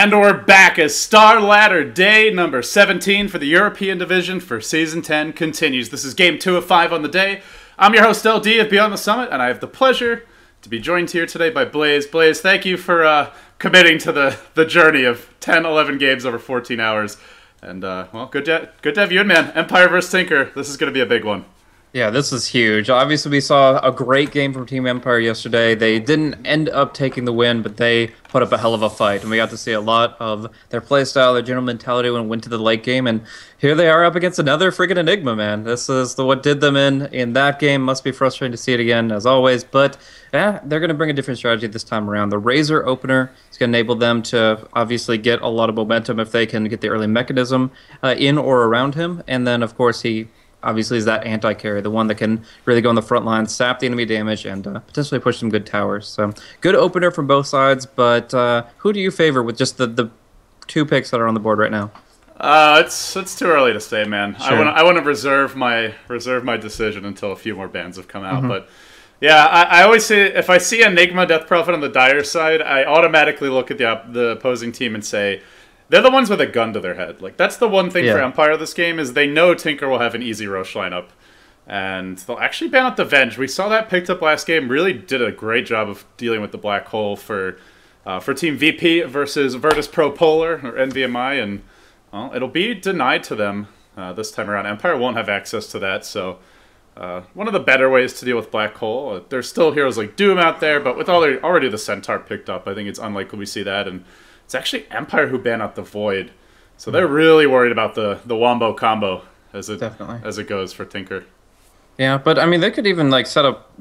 And we're back as Starladder day number 17 for the European Division for Season 10 continues. This is Game 2 of 5 on the day. I'm your host LD of Beyond the Summit, and I have the pleasure to be joined here today by Blaze. Blaze, thank you for committing to the journey of 10, 11 games over 14 hours. And, well, good to have you in, man. Empire vs. Tinker. This is going to be a big one. Yeah, this is huge. Obviously, we saw a great game from Team Empire yesterday. They didn't end up taking the win, but they put up a hell of a fight. And we got to see a lot of their playstyle, their general mentality when it went to the late game. And here they are up against another friggin' Enigma, man. This is what did them in that game. Must be frustrating to see it again, as always. But yeah, they're going to bring a different strategy this time around. The Razor opener is going to enable them to obviously get a lot of momentum if they can get the early mechanism in or around him. And then, of course, he obviously is that anti-carry, the one that can really go on the front line, sap the enemy damage, and potentially push some good towers. So good opener from both sides, but who do you favor with just the two picks that are on the board right now? It's too early to say, man. Sure. I want to reserve my decision until a few more bans have come out. But yeah, I always say if I see Enigma Death Prophet on the Dire side, I automatically look at the opposing team and say, they're the ones with a gun to their head. Like, that's the one thing for Empire this game, is they know Tinker will have an easy Roche lineup. And they'll actually ban out the Venge. We saw that picked up last game. Really did a great job of dealing with the Black Hole for Team VP versus Virtus Pro Polar, or NVMI. And, well, it'll be denied to them this time around. Empire won't have access to that, so one of the better ways to deal with Black Hole. There's still heroes like Doom out there, but with already the Centaur picked up, I think it's unlikely we see that. And it's actually Empire who banned out the Void. So they're really worried about the Wombo combo as it goes for Tinker. Yeah, but I mean, they could even like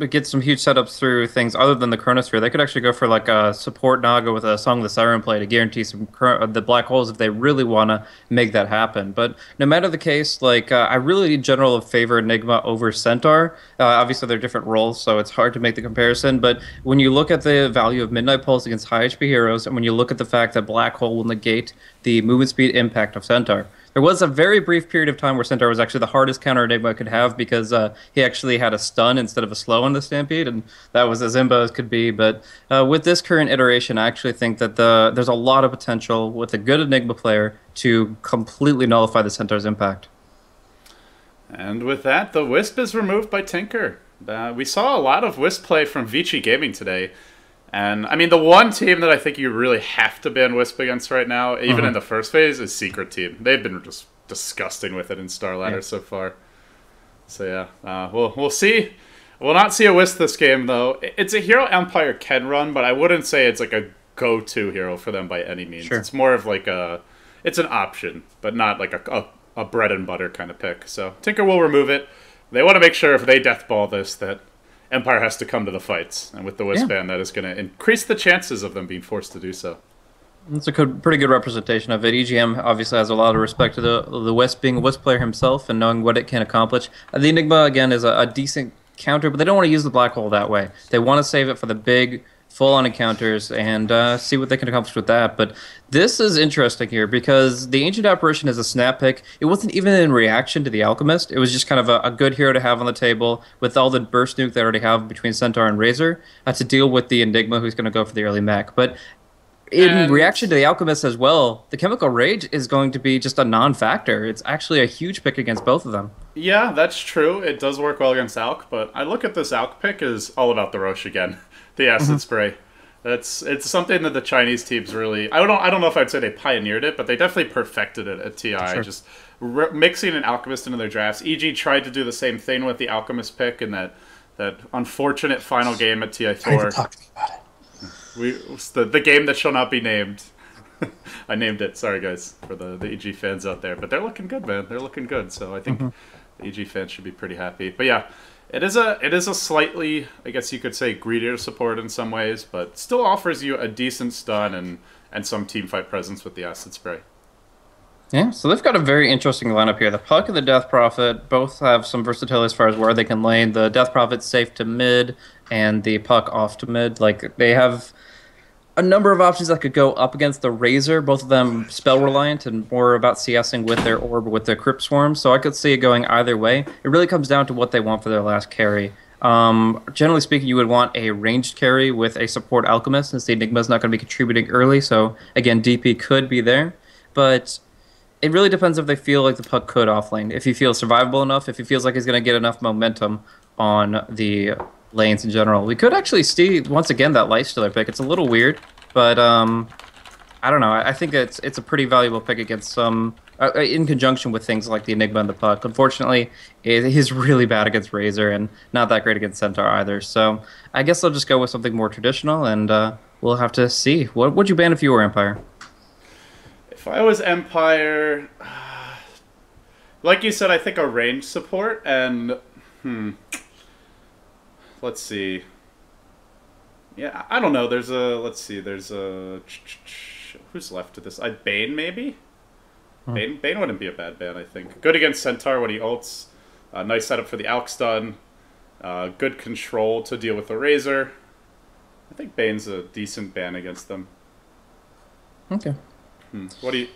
get some huge setups through things other than the Chronosphere. They could actually go for like a support Naga with a Song of the Siren play to guarantee some the Black Holes if they really want to make that happen. But no matter the case, like I really in general favor Enigma over Centaur. Obviously, they're different roles, so it's hard to make the comparison. But when you look at the value of Midnight Pulse against high HP heroes, and when you look at the fact that Black Hole will negate the movement speed impact of Centaur, there was a very brief period of time where Centaur was actually the hardest counter Enigma could have because he actually had a stun instead of a slow on the Stampede, and that was as imbo as could be. But with this current iteration, I actually think that there's a lot of potential with a good Enigma player to completely nullify the Centaur's impact. And with that, the Wisp is removed by Tinker. We saw a lot of Wisp play from Vici Gaming today. And, I mean, the one team that I think you really have to ban Wisp against right now, even in the first phase, is Secret Team. They've been just disgusting with it in Starladder so far. So, yeah, we'll see. We'll not see a Wisp this game, though. It's a hero Empire can run, but I wouldn't say it's like a go-to hero for them by any means. Sure. It's more of like it's an option, but not like a bread-and-butter kind of pick. So, Tinker will remove it. They want to make sure if they deathball this that Empire has to come to the fights, and with the Wisp ban, that is going to increase the chances of them being forced to do so. It's a pretty good representation of it. EGM obviously has a lot of respect to the Wisp, being a Wisp player himself and knowing what it can accomplish. The Enigma, again, is a decent counter, but they don't want to use the Black Hole that way. They want to save it for the big, full-on encounters and see what they can accomplish with that. But this is interesting here because the Ancient Apparition is a snap pick. It wasn't even in reaction to the Alchemist. It was just kind of a good hero to have on the table with all the burst nuke they already have between Centaur and Razor to deal with the Enigma who's going to go for the early mech. But in reaction to the Alchemist as well, the Chemical Rage is going to be just a non-factor. It's actually a huge pick against both of them. Yeah, that's true. It does work well against Alch, but I look at this Alch pick as all about the Roche again. The acid spray. It's something that the Chinese teams really... I don't know if I'd say they pioneered it, but they definitely perfected it at TI. Sure. Just mixing an Alchemist into their drafts. EG tried to do the same thing with the Alchemist pick in that unfortunate final game at TI4. Talk to me about it. The game that shall not be named. I named it. Sorry, guys, for the EG fans out there. But they're looking good, man. They're looking good. So I think the EG fans should be pretty happy. But yeah, it is a slightly, I guess you could say, greedier support in some ways, but still offers you a decent stun and some teamfight presence with the acid spray. Yeah, so they've got a very interesting lineup here. The Puck and the Death Prophet both have some versatility as far as where they can lane. The Death Prophet's safe to mid, and the Puck off to mid. Like, they have a number of options that could go up against the Razor, both of them spell-reliant and more about CSing with their Orb with their Crypt Swarm, so I could see it going either way. It really comes down to what they want for their last carry. Generally speaking, you would want a ranged carry with a support alchemist, since the Enigma is not going to be contributing early. So again, DP could be there, but it really depends if they feel like the puck could offlane. If he feels survivable enough, if he feels like he's going to get enough momentum on the lanes in general. We could actually see, once again, that Lightstealer pick. It's a little weird, but I don't know. I think it's a pretty valuable pick against some, in conjunction with things like the Enigma and the puck. Unfortunately, he's really bad against Razor and not that great against Centaur either. So I guess I'll just go with something more traditional, and we'll have to see. What would you ban if you were Empire? If I was Empire, like you said, I think a range support and let's see. Yeah, I don't know. There's a who's left to this? Bane maybe. Bane wouldn't be a bad ban. I think good against Centaur when he ults. Nice setup for the Alk stun. Good control to deal with the Razor. I think Bane's a decent ban against them. Okay. What do you?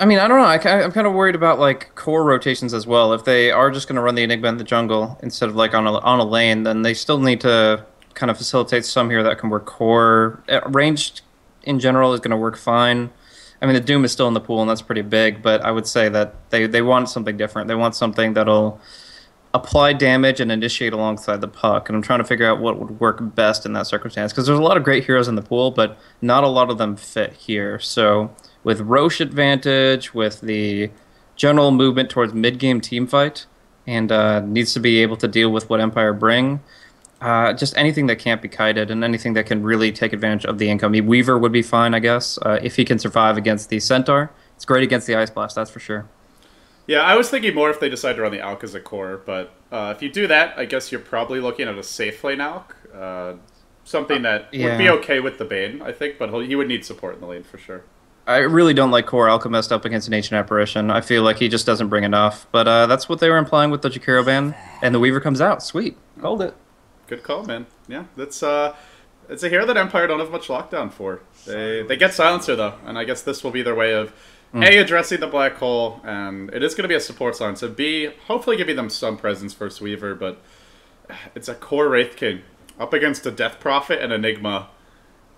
I mean, I don't know. I'm kind of worried about like core rotations as well. If they are just going to run the Enigma in the jungle instead of like on a lane, then they still need to kind of facilitate some here that can work core. Ranged in general is going to work fine. I mean, the Doom is still in the pool, and that's pretty big, but I would say that they want something different. They want something that'll apply damage and initiate alongside the puck, and I'm trying to figure out what would work best in that circumstance, because there's a lot of great heroes in the pool, but not a lot of them fit here. So with Roche advantage, with the general movement towards mid-game teamfight, and needs to be able to deal with what Empire bring, just anything that can't be kited and anything that can really take advantage of the income. Weaver would be fine, I guess, if he can survive against the Centaur. It's great against the Ice Blast, that's for sure. Yeah, I was thinking more if they decide to run the Alk as a core, but if you do that, I guess you're probably looking at a safe lane Alk. Something that would be okay with the Bane, I think, but he would need support in the lane for sure. I really don't like Core Alchemist up against an Ancient Apparition. I feel like he just doesn't bring enough, but that's what they were implying with the Jakiro ban, and the Weaver comes out. Sweet. Called it. Good call, man. Yeah, that's it's a hero that Empire don't have much lockdown for. They get Silencer, though, and I guess this will be their way of A, addressing the black hole, and it is going to be a support Silencer. B, hopefully giving them some presence versus Weaver, but it's a core Wraith King up against a Death Prophet, an Enigma,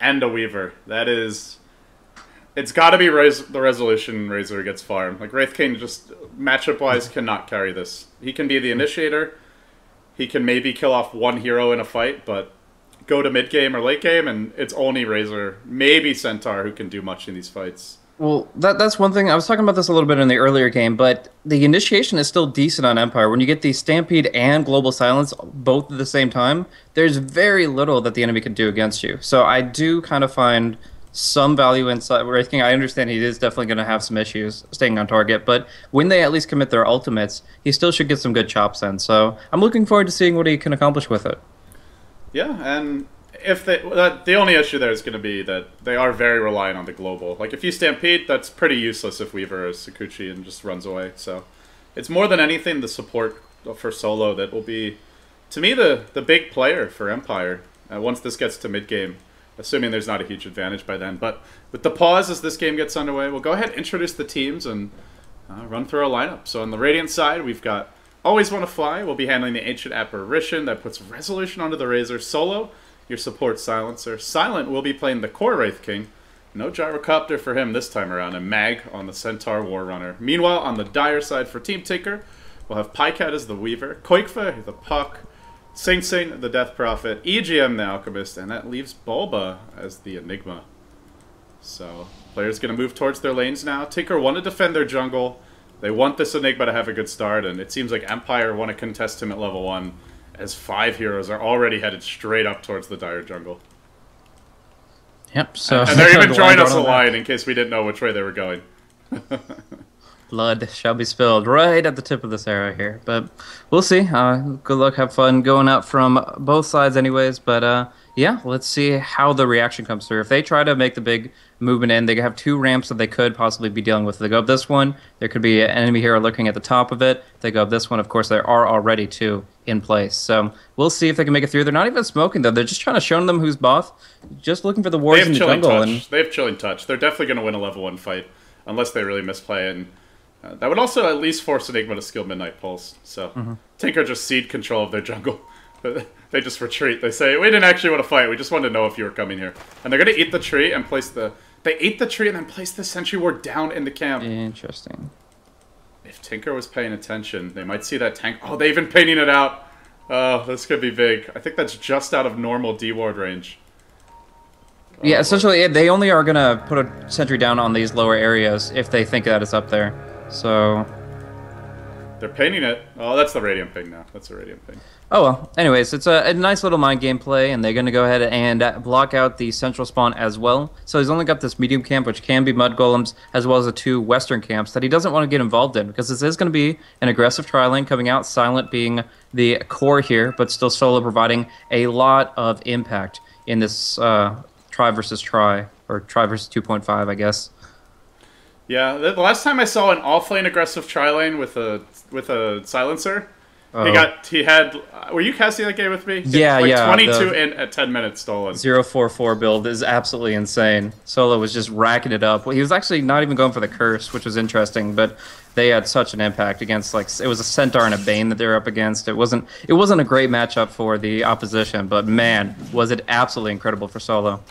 and a Weaver. That is... It's got to be the Resolution Razor gets farmed. Like, Wraith King just, matchup-wise, cannot carry this. He can be the initiator. He can maybe kill off one hero in a fight, but go to mid-game or late-game, and it's only Razor, maybe Centaur, who can do much in these fights. Well, that's one thing. I was talking about this a little bit in the earlier game, but the initiation is still decent on Empire. When you get the Stampede and Global Silence both at the same time, there's very little that the enemy can do against you. So I do kind of find some value in Wraith King. I understand he is definitely going to have some issues staying on target, but when they at least commit their ultimates, he still should get some good chops in. So I'm looking forward to seeing what he can accomplish with it. Yeah, and if the only issue there is going to be that they are very reliant on the global. Like, if you Stampede, that's pretty useless if Weaver is Sakuchi and just runs away. So it's more than anything the support for solo that will be, to me, the big player for Empire once this gets to mid-game. Assuming there's not a huge advantage by then. But with the pause as this game gets underway, we'll go ahead and introduce the teams and run through our lineup. So on the Radiant side, we've got Always Want to Fly. We'll be handling the Ancient Apparition. That puts Resolution onto the Razor. Solo, your support Silencer. Silent will be playing the Core Wraith King. No Gyrocopter for him this time around. And Mag on the Centaur War Runner. Meanwhile, on the Dire side for Team Tinker, we'll have Pycat as the Weaver. Koikfa, the Puck. Sing Sing, the Death Prophet, EGM, the Alchemist, and that leaves Bulba as the Enigma. So, players going to move towards their lanes now. Tinker want to defend their jungle. They want this Enigma to have a good start, and it seems like Empire want to contest him at level 1, as 5 heroes are already headed straight up towards the Dire jungle. Yep, so... And they're even drawing us a line in case we didn't know which way they were going. Blood shall be spilled right at the tip of this arrow here. But we'll see. Good luck, have fun going out from both sides anyways. But yeah, let's see how the reaction comes through. If they try to make the big movement in, they have 2 ramps that they could possibly be dealing with. If they go up this one, there could be an enemy hero lurking at the top of it. If they go up this one, of course, there are already 2 in place. So we'll see if they can make it through. They're not even smoking, though. They're just trying to show them who's boss. Just looking for the wards in the jungle. They have Chilling Touch. They're definitely going to win a level 1 fight, unless they really misplay it. And that would also at least force Enigma to skill Midnight Pulse. So Tinker just cede control of their jungle. They just retreat. They say, we didn't actually want to fight. We just wanted to know if you were coming here. And they're going to eat the tree and place the... They ate the tree and then placed the sentry ward down in the camp. Interesting. If Tinker was paying attention, they might see that tank. Oh, they've been painting it out. Oh, this could be big. I think that's just out of normal D-ward range. Yeah, essentially, they only are going to put a sentry down on these lower areas if they think that it's up there. So... They're painting it. Oh, that's the radiant ping now. That's a radiant ping. Oh, well. Anyways, it's a nice little mind game play, and they're going to go ahead and block out the central spawn as well. So he's only got this medium camp, which can be mud golems, as well as the 2 western camps that he doesn't want to get involved in, because this is going to be an aggressive tri lane coming out, Silent being the core here, but still Solo providing a lot of impact in this tri versus tri, or tri versus 2.5, I guess. Yeah, the last time I saw an off-lane aggressive tri-lane with a silencer, he had. Were you casting that game with me? Yeah, like yeah. 22 in at 10 minutes stolen. 044 build is absolutely insane. Solo was just racking it up. He was actually not even going for the curse, which was interesting, but they had such an impact against, like, it was a Centaur and a Bane that they were up against. It wasn't a great matchup for the opposition, but man, was it absolutely incredible for Solo.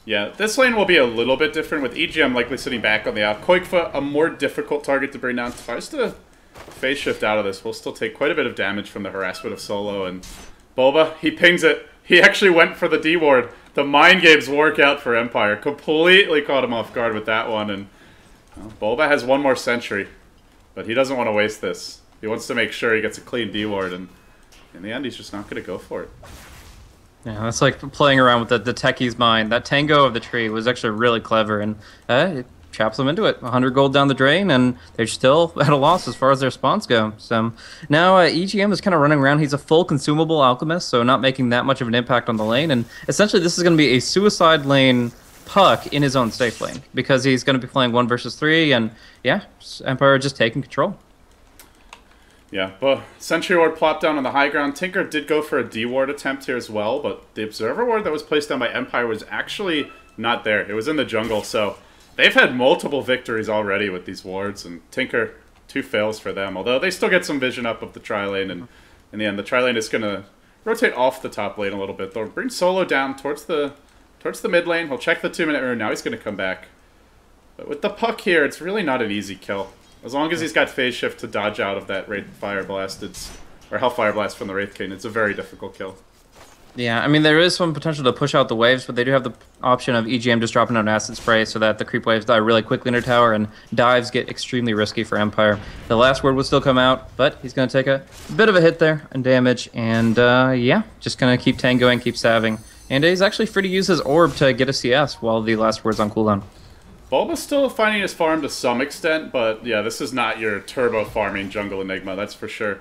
Yeah, this lane will be a little bit different, with EGM likely sitting back on the out. Koikfa, a more difficult target to bring down. If I was to phase shift out of this, we'll still take quite a bit of damage from the harassment of Solo. And Bulba, he pings it. He actually went for the D-ward. The mind games work out for Empire. Completely caught him off guard with that one. And Bulba has one more sentry, but he doesn't want to waste this. He wants to make sure he gets a clean D-ward, and in the end, he's just not going to go for it. Yeah, that's like playing around with the techie's mind. That tango of the tree was actually really clever, and it traps them into it. 100 gold down the drain, and they're still at a loss as far as their spawns go. So now EGM is kind of running around. He's a full consumable alchemist, so not making that much of an impact on the lane. And essentially, this is going to be a suicide lane puck in his own safe lane, because he's going to be playing 1 versus 3, and yeah, Empire just taking control. Yeah, but Sentry Ward plopped down on the high ground. Tinker did go for a D-Ward attempt here as well, but the Observer Ward that was placed down by Empire was actually not there. It was in the jungle, so they've had multiple victories already with these wards, and Tinker, 2 fails for them, although they still get some vision up of the tri-lane, and in the end, the tri-lane is going to rotate off the top lane a little bit. They'll bring Solo down towards the mid lane. He'll check the 2-minute rune. Now he's going to come back. But with the puck here, it's really not an easy kill. As long as he's got phase shift to dodge out of that Wraithfire Blast, or Hellfire Blast from the Wraith King, it's a very difficult kill. Yeah, I mean, there is some potential to push out the waves, but they do have the option of EGM just dropping an acid spray so that the creep waves die really quickly in their tower, and dives get extremely risky for Empire. The last word will still come out, but he's going to take a bit of a hit there and damage, and yeah, just going to keep tangoing, keep savving. And he's actually free to use his orb to get a CS while the last word's on cooldown. Bulba's still finding his farm to some extent, but yeah, this is not your turbo farming jungle Enigma, that's for sure.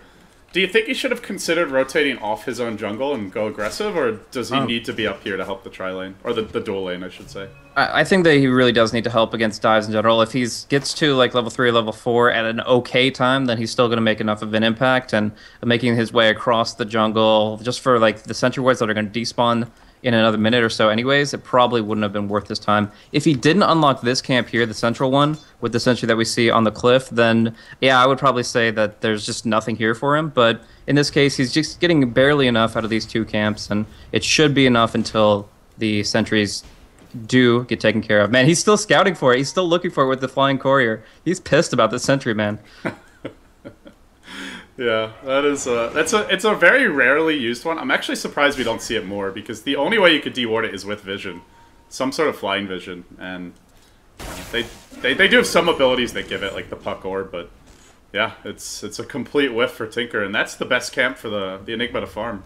Do you think he should have considered rotating off his own jungle and go aggressive, or does he need to be up here to help the tri-lane? Or the dual lane, I should say. I think that he really does need to help against dives in general. If he gets to like level 3 or level 4 at an okay time, then he's still going to make enough of an impact, and making his way across the jungle, just for like the sentry wards that are going to despawn in another minute or so anyways, it probably wouldn't have been worth his time. If he didn't unlock this camp here, the central one, with the sentry that we see on the cliff, then yeah, I would probably say that there's just nothing here for him. But in this case, he's just getting barely enough out of these 2 camps, and it should be enough until the sentries do get taken care of. Man, he's still scouting for it. He's still looking for it with the flying courier. He's pissed about this sentry, man. Yeah, that is it's a very rarely used one. I'm actually surprised we don't see it more, because the only way you could deward it is with vision, some sort of flying vision, and they do have some abilities that give it, like the puck orb, but yeah, it's a complete whiff for Tinker, and that's the best camp for the Enigma to farm.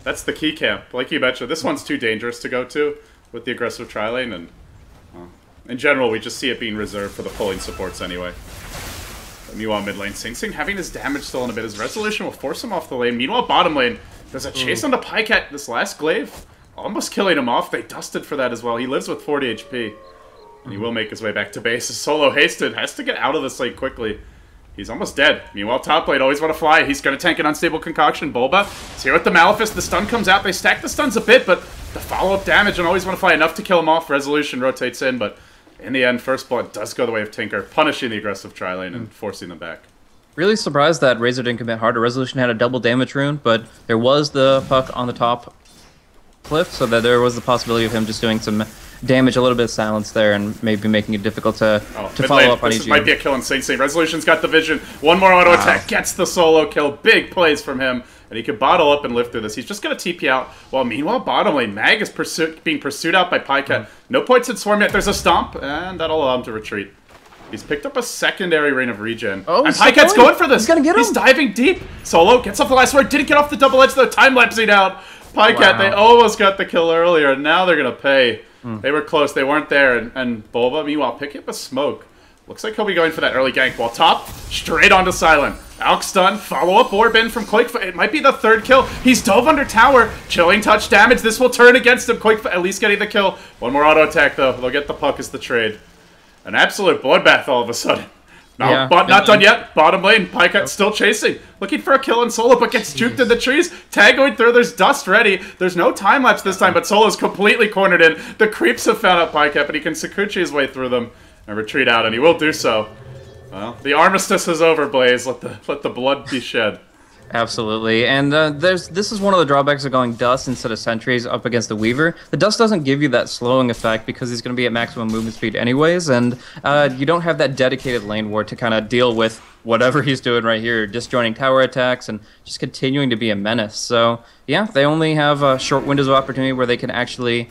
That's the key camp, like you mentioned. This one's too dangerous to go to with the aggressive tri-lane, and in general we just see it being reserved for the pulling supports anyway. Meanwhile, mid lane, Sing Sing having his damage stolen a bit. His resolution will force him off the lane. Meanwhile, bottom lane, there's a chase on the Pycat. This last glaive, almost killing him off. They dusted for that as well. He lives with 40 HP. And he will make his way back to base. His Solo hasted, has to get out of this lane quickly. He's almost dead. Meanwhile, top lane, always want to fly. He's going to tank an unstable concoction. Bulba is here with the Malefice. The stun comes out. They stack the stuns a bit, but the follow-up damage and always want to fly enough to kill him off. Resolution rotates in, but in the end, First Blood does go the way of Tinker, punishing the aggressive tri-lane and forcing them back. Really surprised that Razor didn't commit harder. Resolution had a double damage rune, but there was the puck on the top cliff, so that there was the possibility of him just doing some damage, a little bit of silence there, and maybe making it difficult to follow up on EGM. This might be a kill on Saint. Resolution's got the vision. One more auto attack, gets the solo kill. Big plays from him, and he could bottle up and live through this. He's just going to TP out. While meanwhile, bottom lane, Mag is being pursued out by Pycat. No points in Swarm yet. There's a stomp, and that'll allow him to retreat. He's picked up a secondary Rain of Regen. Oh, and Pycat's going for this. He's gonna get him. He's diving deep. Solo gets off the last word. Didn't get off the double edge, though. Time-lapsing out. Pycat, they almost got the kill earlier. Now they're going to pay. They were close. They weren't there. And Bulba, meanwhile, picking up a smoke. Looks like he'll be going for that early gank. While top, straight onto Silent. Alk stun, follow-up orb in from Quakefoot. It might be the third kill. He's dove under tower. Chilling touch damage. This will turn against him. Quakefoot at least getting the kill. One more auto attack, though. They'll get the puck as the trade. An absolute bloodbath all of a sudden. No, yeah, not done yet. Bottom lane, Pycat still chasing. Looking for a kill in solo, but gets juked in the trees. Tag going through, there's dust ready. There's no time-lapse this time, but solo's completely cornered in. The creeps have found out Pycat, but he can Sakuchi his way through them and retreat out, and he will do so. Well, the armistice is over, Blaze. Let the blood be shed. Absolutely, and this is one of the drawbacks of going Dust instead of Sentries up against the Weaver. The Dust doesn't give you that slowing effect because he's going to be at maximum movement speed anyways, and you don't have that dedicated lane ward to kind of deal with whatever he's doing right here, disjoining tower attacks and just continuing to be a menace. So yeah, they only have short windows of opportunity where they can actually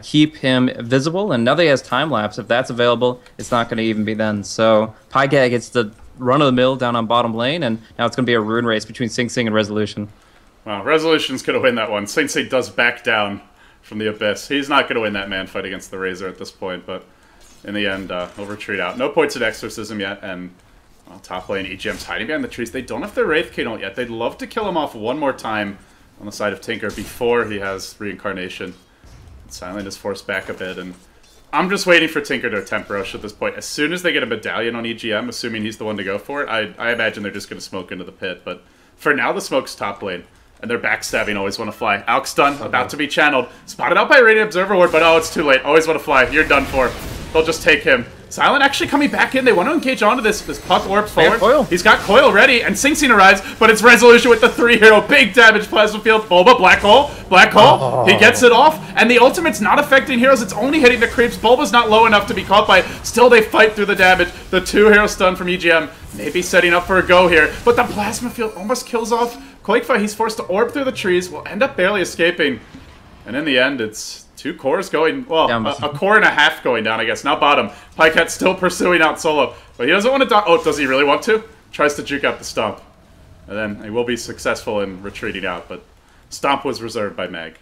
keep him visible, and now that he has time lapse, if that's available, it's not going to even be then. So Pycat gets the run-of-the-mill down on bottom lane, and now it's going to be a rune race between Sing Sing and Resolution. Well, Resolution's going to win that one. Sing Sing does back down from the Abyss. He's not going to win that man fight against the Razor at this point, but in the end, he'll retreat out. No points at Exorcism yet, and well, top lane, EGM's hiding behind the trees. They don't have their Wraith King ult yet. They'd love to kill him off one more time on the side of Tinker before he has Reincarnation. Silent is forced back a bit, and I'm just waiting for Tinker to attempt Roche at this point. As soon as they get a medallion on EGM, assuming he's the one to go for it, I imagine they're just going to smoke into the pit. But for now, the smoke's top lane, and they're backstabbing, always want to fly. Alk stun, about to be channeled. Spotted out by Radiant Observer Ward, but oh, it's too late. Always want to fly. You're done for. They'll just take him. Silent actually coming back in. They want to engage onto this puck orb forward. He's got Coil ready, and Sing Sing arrives, but it's Resolution with the 3-hero. Big damage, Plasma Field, Bulba, Black Hole. Black Hole, he gets it off, and the ultimate's not affecting heroes. It's only hitting the creeps. Bulba's not low enough to be caught by it. Still, they fight through the damage. The 2-hero stun from EGM, maybe setting up for a go here, but the Plasma Field almost kills off Quakefight. He's forced to orb through the trees, will end up barely escaping, and in the end, it's 2 cores going, well, a core and a half going down, I guess. Now bottom. Pycat still pursuing out solo, but he doesn't want to die. Oh, does he really want to? Tries to juke out the stomp. And then he will be successful in retreating out, but stomp was reserved by Mag.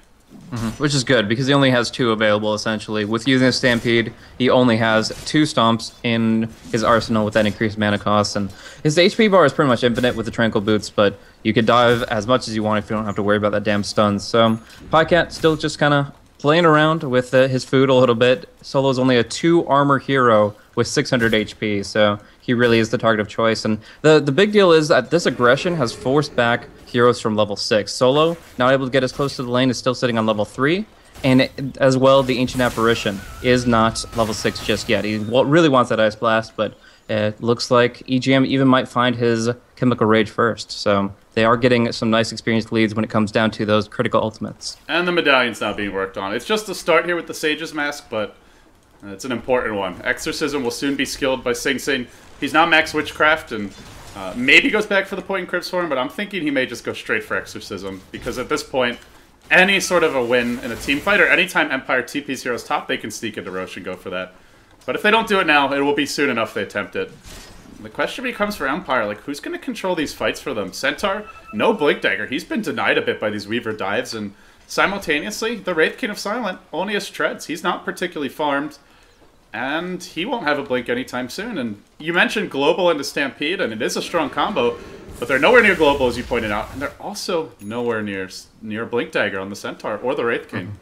Which is good, because he only has 2 available, essentially. With using a Stampede, he only has 2 stomps in his arsenal with that increased mana cost, and his HP bar is pretty much infinite with the Tranquil Boots, but you could dive as much as you want if you don't have to worry about that damn stuns. So Pycat still just kind of playing around with his food a little bit. Solo's only a 2 armor hero with 600 HP, so he really is the target of choice. And the big deal is that this aggression has forced back heroes from level 6. Solo, not able to get as close to the lane, is still sitting on level 3. And as well, the Ancient Apparition is not level 6 just yet. He really wants that Ice Blast, but it looks like EGM even might find his Chemical Rage first. So they are getting some nice experienced leads when it comes down to those critical ultimates. And the medallion's now being worked on. It's just a start here with the Sage's Mask, but it's an important one. Exorcism will soon be skilled by Sing Sing. He's not max Witchcraft, and maybe goes back for the point in Crypt Swarm, but I'm thinking he may just go straight for Exorcism, because at this point, any sort of a win in a team fight, or anytime Empire TP's heroes top, they can sneak into Roche and go for that. But if they don't do it now, it will be soon enough they attempt it. The question becomes for Empire, like, who's going to control these fights for them? Centaur? No Blink Dagger. He's been denied a bit by these Weaver dives, and simultaneously, the Wraith King of Silent only has Treads. He's not particularly farmed, and he won't have a Blink anytime soon. And you mentioned Global into Stampede, and it is a strong combo, but they're nowhere near Global, as you pointed out, and they're also nowhere near Blink Dagger on the Centaur or the Wraith King.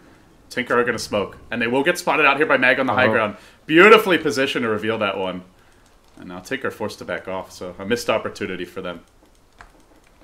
Tinker are going to smoke, and they will get spotted out here by Mag on the high ground. Beautifully positioned to reveal that one. And now Tinker forced to back off, so a missed opportunity for them.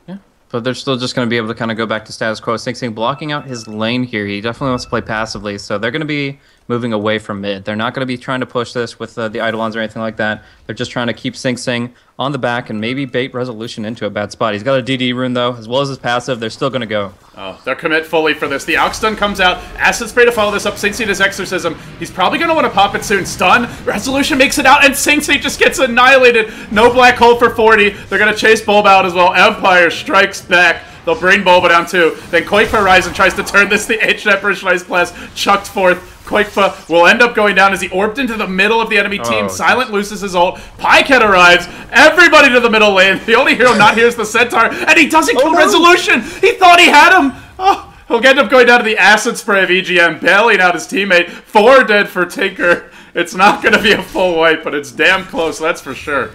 Yeah, but they're still just going to be able to kind of go back to status quo. Sing Sing blocking out his lane here. He definitely wants to play passively, so they're going to be moving away from mid. They're not going to be trying to push this with the Eidolons or anything like that. They're just trying to keep Sing Sing on the back and maybe bait Resolution into a bad spot. He's got a DD rune, though, as well as his passive. They're still going to go. Oh, they're commit fully for this. The Aux stun comes out. Acid Spray to follow this up. Sing Sing does Exorcism. He's probably going to want to pop it soon. Stun. Resolution makes it out, and Sing Sing just gets annihilated. No black hole for 40. They're going to chase Bulb out as well. Empire strikes back. They'll bring Bulba down too. Then Koikfa Horizon tries to turn this. The H Apparition Ice Blast chucked forth. Koikfa will end up going down as he orbed into the middle of the enemy team. Silent loses his ult. Pycat arrives. Everybody to the middle lane. The only hero not here is the Centaur. And he doesn't kill Resolution. He thought he had him. Oh, he'll end up going down to the Acid Spray of EGM, bailing out his teammate. 4 dead for Tinker. It's not going to be a full wipe, but it's damn close, that's for sure.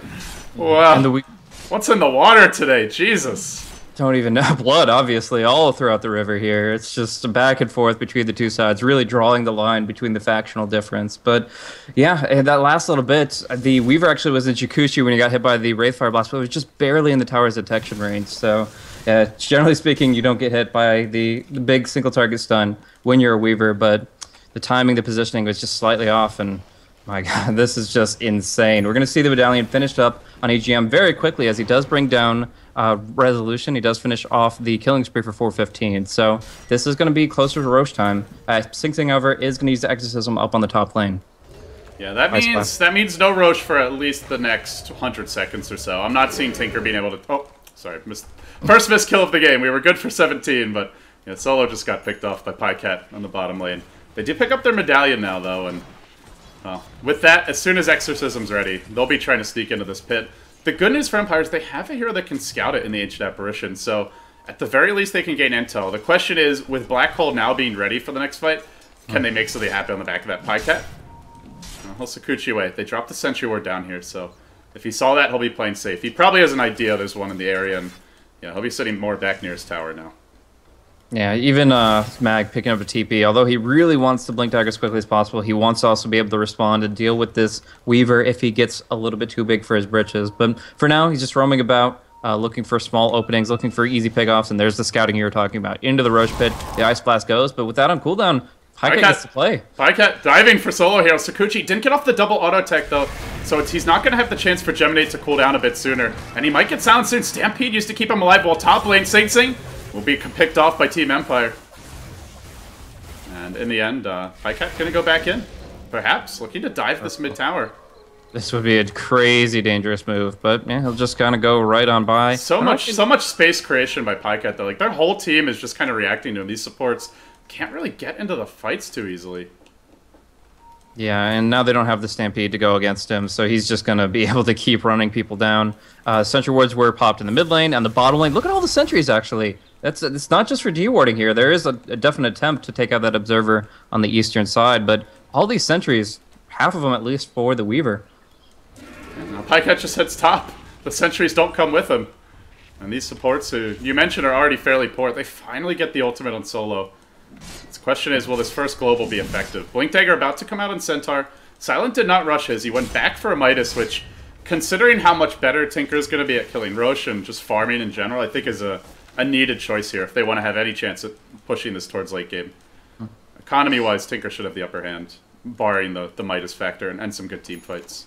Wow. What's in the water today? Jesus. Don't even know. Blood, obviously, all throughout the river here. It's just a back and forth between the two sides, really drawing the line between the factional difference. But yeah, and that last little bit, the Weaver actually was in Jikushi when he got hit by the Wraithfire Blast, but it was just barely in the tower's detection range. So generally speaking, you don't get hit by the big single target stun when you're a Weaver, but the timing, the positioning was just slightly off, and my God, this is just insane. We're going to see the Medallion finished up on EGM very quickly as he does bring down Resolution. He does finish off the killing spree for 415. So this is going to be closer to Roche time. Sing Sing, however, is going to use the Exorcism up on the top lane. Yeah, that means no Roche for at least the next 100 seconds or so. I'm not seeing Tinker being able to... Oh, sorry. First missed kill of the game. We were good for 17, but yeah, Solo just got picked off by Pycat on the bottom lane. They did pick up their Medallion now, though, and with that, as soon as Exorcism's ready, they'll be trying to sneak into this pit. The good news for Empire is they have a hero that can scout it in the Ancient Apparition, so at the very least they can gain intel. The question is, with Black Hole now being ready for the next fight, can they make something happen on the back of that Pycat? He'll Sakuchi away. They dropped the Sentry Ward down here, so if he saw that, he'll be playing safe. He probably has an idea there's one in the area, and yeah, he'll be sitting more back near his tower now. Yeah, even Mag picking up a TP, although he really wants to blink dagger as quickly as possible, he wants to also be able to respond and deal with this Weaver if he gets a little bit too big for his britches. But for now, he's just roaming about, looking for small openings, looking for easy pickoffs, and there's the scouting you were talking about. Into the Roche pit, the Ice Blast goes, but with that on cooldown, Pycat gets to play. Pycat diving for solo here. Sakuchi didn't get off the double auto tech though, so he's not going to have the chance for Geminate to cool down a bit sooner. And he might get silenced soon. Stampede used to keep him alive while top lane Sing Sing will be picked off by Team Empire. And in the end, Pycat going to go back in. Perhaps, looking to dive this mid-tower. This would be a crazy dangerous move, but yeah, he'll just kind of go right on by. So much space creation by Pycat though. Like, their whole team is just kind of reacting to him. These supports can't really get into the fights too easily. Yeah, and now they don't have the Stampede to go against him, so he's just going to be able to keep running people down. Sentry wards were popped in the mid lane and the bottom lane. Look at all the sentries, actually. It's not just for de-warding here. There is a definite attempt to take out that Observer on the eastern side, but all these sentries, half of them at least for the Weaver. And now Pycat just heads top. The sentries don't come with him. And these supports, who you mentioned, are already fairly poor. They finally get the ultimate on Solo. The question is, will this first global be effective? Blink Dagger about to come out on Centaur. Silent did not rush his. He went back for a Midas, which, considering how much better Tinker's going to be at killing Roche and just farming in general, I think is a needed choice here if they want to have any chance at pushing this towards late game. Economy-wise, Tinker should have the upper hand, barring the Midas factor and some good team fights.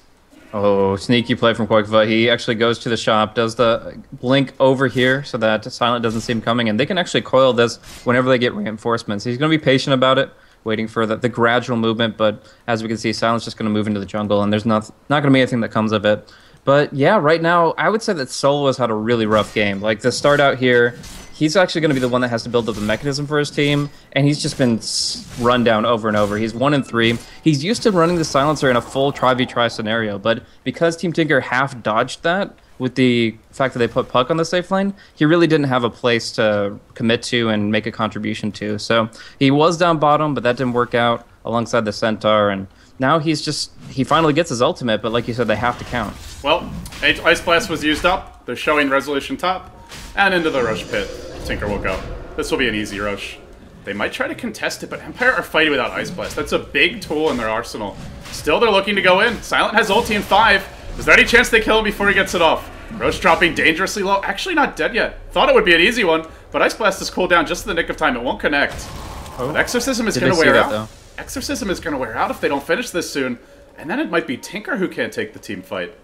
Oh, sneaky play from Koikva. He actually goes to the shop, does the blink over here so that Silent doesn't see him coming, and they can actually coil this whenever they get reinforcements. He's going to be patient about it, waiting for the gradual movement, but as we can see, Silent's just going to move into the jungle, and there's not going to be anything that comes of it. But yeah, right now, I would say that Solo has had a really rough game. Like, the start out here, he's actually going to be the one that has to build up the mechanism for his team, and he's just been run down over and over. He's 1-3. He's used to running the Silencer in a full try-v-try scenario, but because Team Tinker half dodged that with the fact that they put Puck on the safe lane, he really didn't have a place to commit to and make a contribution to. So he was down bottom, but that didn't work out alongside the Centaur, and now he finally gets his ultimate, but like you said, they have to count. Well, Ice Blast was used up. They're showing Resolution top, and into the Rush pit. Tinker will go. This will be an easy rush. They might try to contest it, but Empire are fighting without Ice Blast. That's a big tool in their arsenal. Still, they're looking to go in. Silent has ulti in 5. Is there any chance they kill him before he gets it off? Roche dropping dangerously low. Actually not dead yet. Thought it would be an easy one, but Ice Blast is cooled down just in the nick of time. It won't connect. But Exorcism is going to wear out. Exorcism is going to wear out if they don't finish this soon, and then it might be Tinker who can't take the team fight.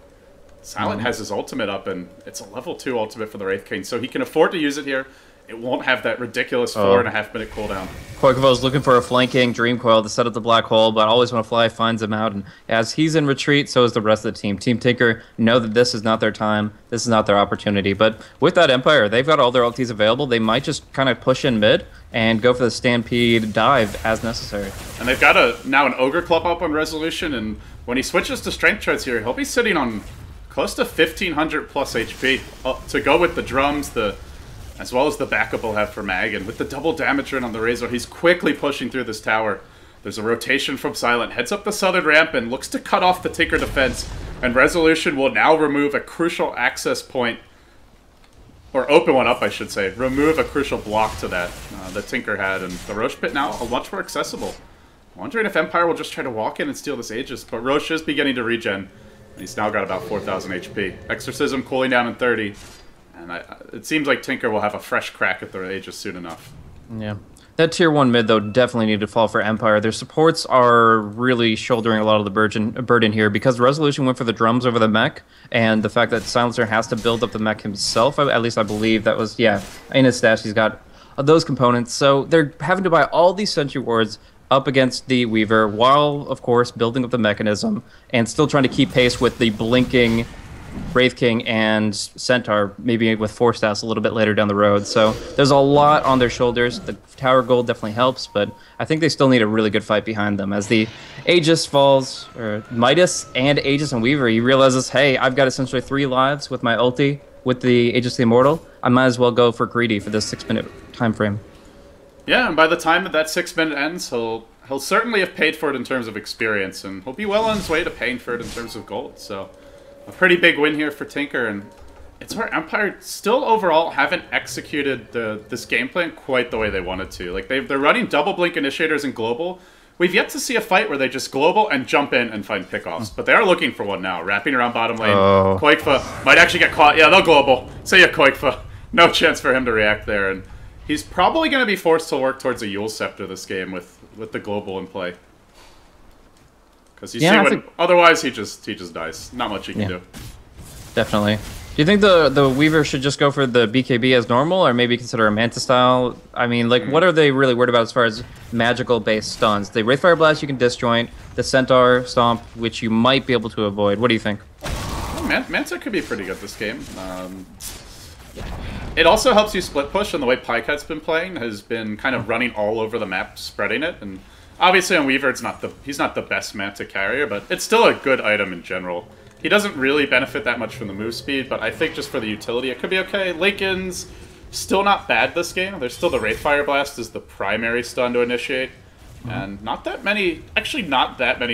Silent has his ultimate up, and it's a level 2 ultimate for the Wraith King, so he can afford to use it here. It won't have that ridiculous 4.5 minute cooldown. Koikovo's looking for a flanking Dream Coil to set up the black hole, but Always Wanna Fly finds him out, and as he's in retreat, so is the rest of the team. Team Tinker know that this is not their time, this is not their opportunity, but with that Empire, they've got all their ultis available. They might just kind of push in mid and go for the Stampede dive as necessary. And they've got now an Ogre Club up on Resolution, and when he switches to Strength charts here, he'll be sitting on close to 1,500 plus HP to go with the drums, as well as the backup we'll have for Mag. And with the double damage run on the Razor, he's quickly pushing through this tower. There's a rotation from Silent, heads up the southern ramp and looks to cut off the Tinker defense. And Resolution will now remove a crucial access point, or open one up, I should say. Remove a crucial block to that Tinker had, and the Roche pit now much more accessible. Wondering if Empire will just try to walk in and steal this Aegis, but Roche is beginning to regen. He's now got about 4,000 HP. Exorcism cooling down in 30. And it seems like Tinker will have a fresh crack at the Aegis soon enough. Yeah. That tier 1 mid, though, definitely need to fall for Empire. Their supports are really shouldering a lot of the burden here because Resolution went for the drums over the mech, and the fact that Silencer has to build up the mech himself, at least I believe that was, yeah, in his stash he's got those components. So they're having to buy all these Sentry Wards up against the Weaver while, of course, building up the mechanism and still trying to keep pace with the blinking Wraith King and Centaur, maybe with Force Staffs a little bit later down the road. So there's a lot on their shoulders. The Tower Gold definitely helps, but I think they still need a really good fight behind them. As the Aegis falls, or Midas and Aegis and Weaver, he realizes, hey, I've got essentially 3 lives with my ulti, with the Aegis the Immortal. I might as well go for greedy for this 6-minute time frame. Yeah, and by the time that 6 minute ends, he'll certainly have paid for it in terms of experience, and he'll be well on his way to paying for it in terms of gold. So a pretty big win here for Tinker, and it's where Empire still overall haven't executed this game plan quite the way they wanted to. Like, they're running double blink initiators in global. We've yet to see a fight where they just global and jump in and find pickoffs, but they are looking for one now. Wrapping around bottom lane. Koikfa might actually get caught. Yeah, they'll global. See ya, Koikfa. No chance for him to react there, and he's probably going to be forced to work towards a Yule Scepter this game with the global in play. Because otherwise he just dies. Not much he can do. Definitely. Do you think the Weaver should just go for the BKB as normal, or maybe consider a Manta style? I mean, like, what are they really worried about as far as magical-based stuns? The Wraithfire Blast you can disjoint, the Centaur Stomp, which you might be able to avoid. What do you think? Well, Manta could be pretty good this game. It also helps you split push, and the way Pykat's been playing has been kind of running all over the map, spreading it, and obviously on Weaver, he's not the best Manta carrier, but it's still a good item in general. He doesn't really benefit that much from the move speed, but I think just for the utility, it could be okay. Lincoln's still not bad this game. There's still the Wraithfire Blast as the primary stun to initiate, and not that many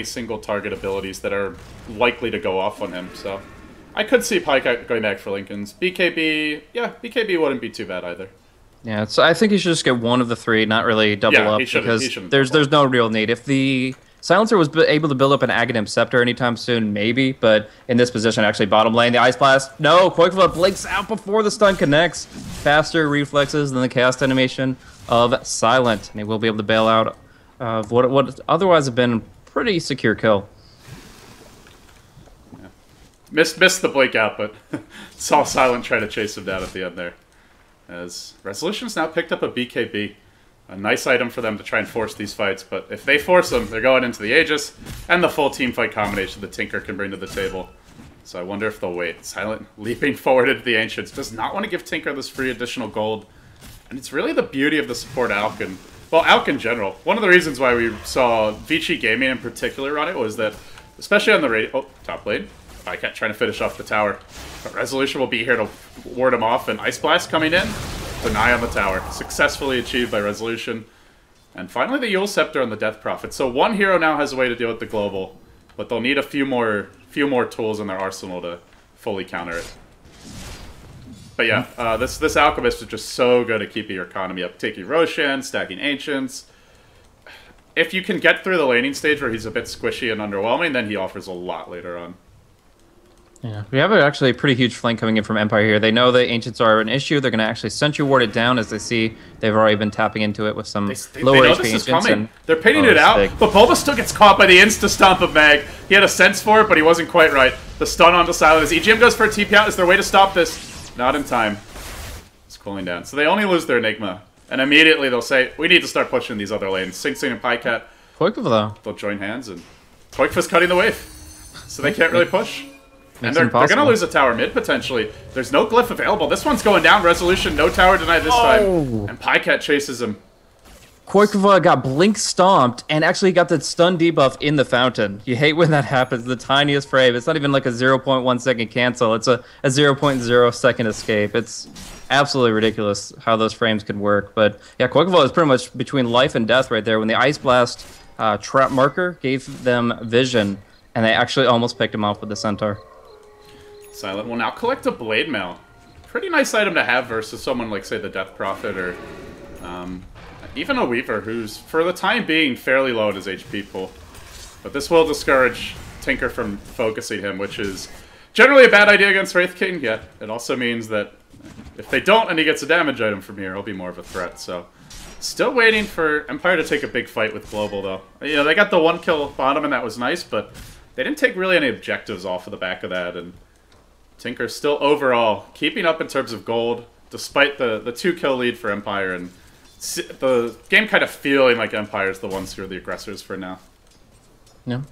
single target abilities that are likely to go off on him, so I could see Pyke going back for Lincoln's. BKB, yeah, BKB wouldn't be too bad either. Yeah, so I think he should just get one of the 3, not really double up, because there's no real need. If the Silencer was able to build up an Aghanim Scepter anytime soon, maybe, but in this position, actually bottom lane, the Ice Blast, no, Koikva blinks out before the stun connects. Faster reflexes than the cast animation of Silent, and he will be able to bail out of what would otherwise have been a pretty secure kill. Yeah. Missed the blink out, but saw Silent try to chase him down at the end there. As Resolution's now picked up a BKB. A nice item for them to try and force these fights, but if they force them, they're going into the Aegis and the full team fight combination the Tinker can bring to the table. So I wonder if they'll wait. Silent leaping forward into the Ancients does not want to give Tinker this free additional gold. And it's really the beauty of the support Alk, and, well, Alk in general. One of the reasons why we saw Vici Gaming in particular run it was that, especially on the top lane, Bycat trying to finish off the tower. But Resolution will be here to ward him off, and Ice Blast coming in. Deny on the tower. Successfully achieved by Resolution. And finally the Yule Scepter on the Death Prophet. So one hero now has a way to deal with the global, but they'll need a few more tools in their arsenal to fully counter it. But yeah, this Alchemist is just so good at keeping your economy up. Taking Roshan, stacking Ancients. If you can get through the laning stage where he's a bit squishy and underwhelming, then he offers a lot later on. Yeah, we have actually a pretty huge flank coming in from Empire here. They know the Ancients are an issue. They're going to actually Sentry Ward it down as they see they've already been tapping into it with some lower they know HP this is Ancients. coming. They're painting it out, but Bulba still gets caught by the insta-stomp of Mag. He had a sense for it, but he wasn't quite right. The stun onto Silent as EGM goes for a TP out. Is there a way to stop this? Not in time. It's cooling down. So they only lose their Enigma. And immediately they'll say, we need to start pushing these other lanes. Sing Sing and Pycat. Koikova, though. They'll join hands, and Koikova's cutting the wave. So they can't really push. And they're going to lose a tower mid, potentially. There's no glyph available. This one's going down. Resolution, no tower denied this time. And Pycat chases him. Koikova got blink stomped and actually got the stun debuff in the fountain. You hate when that happens. The tiniest frame. It's not even like a 0.1 second cancel. It's a 0.0 second escape. It's absolutely ridiculous how those frames could work. But yeah, Koikova is pretty much between life and death right there. When the Ice Blast trap marker gave them vision, and they actually almost picked him off with the Centaur. Silent will now collect a Blade Mail. Pretty nice item to have versus someone like, say, the Death Prophet or even a Weaver, who's, for the time being, fairly low in his HP pool. But this will discourage Tinker from focusing him, which is generally a bad idea against Wraith King, yet it also means that if they don't and he gets a damage item from here, he'll be more of a threat. So, still waiting for Empire to take a big fight with Global, though. You know, they got the 1 kill bottom, and that was nice, but they didn't take really any objectives off of the back of that, and Tinker still overall keeping up in terms of gold, despite the 2 kill lead for Empire, and the game kind of feeling like Empire's the ones who are the aggressors for now. Yeah.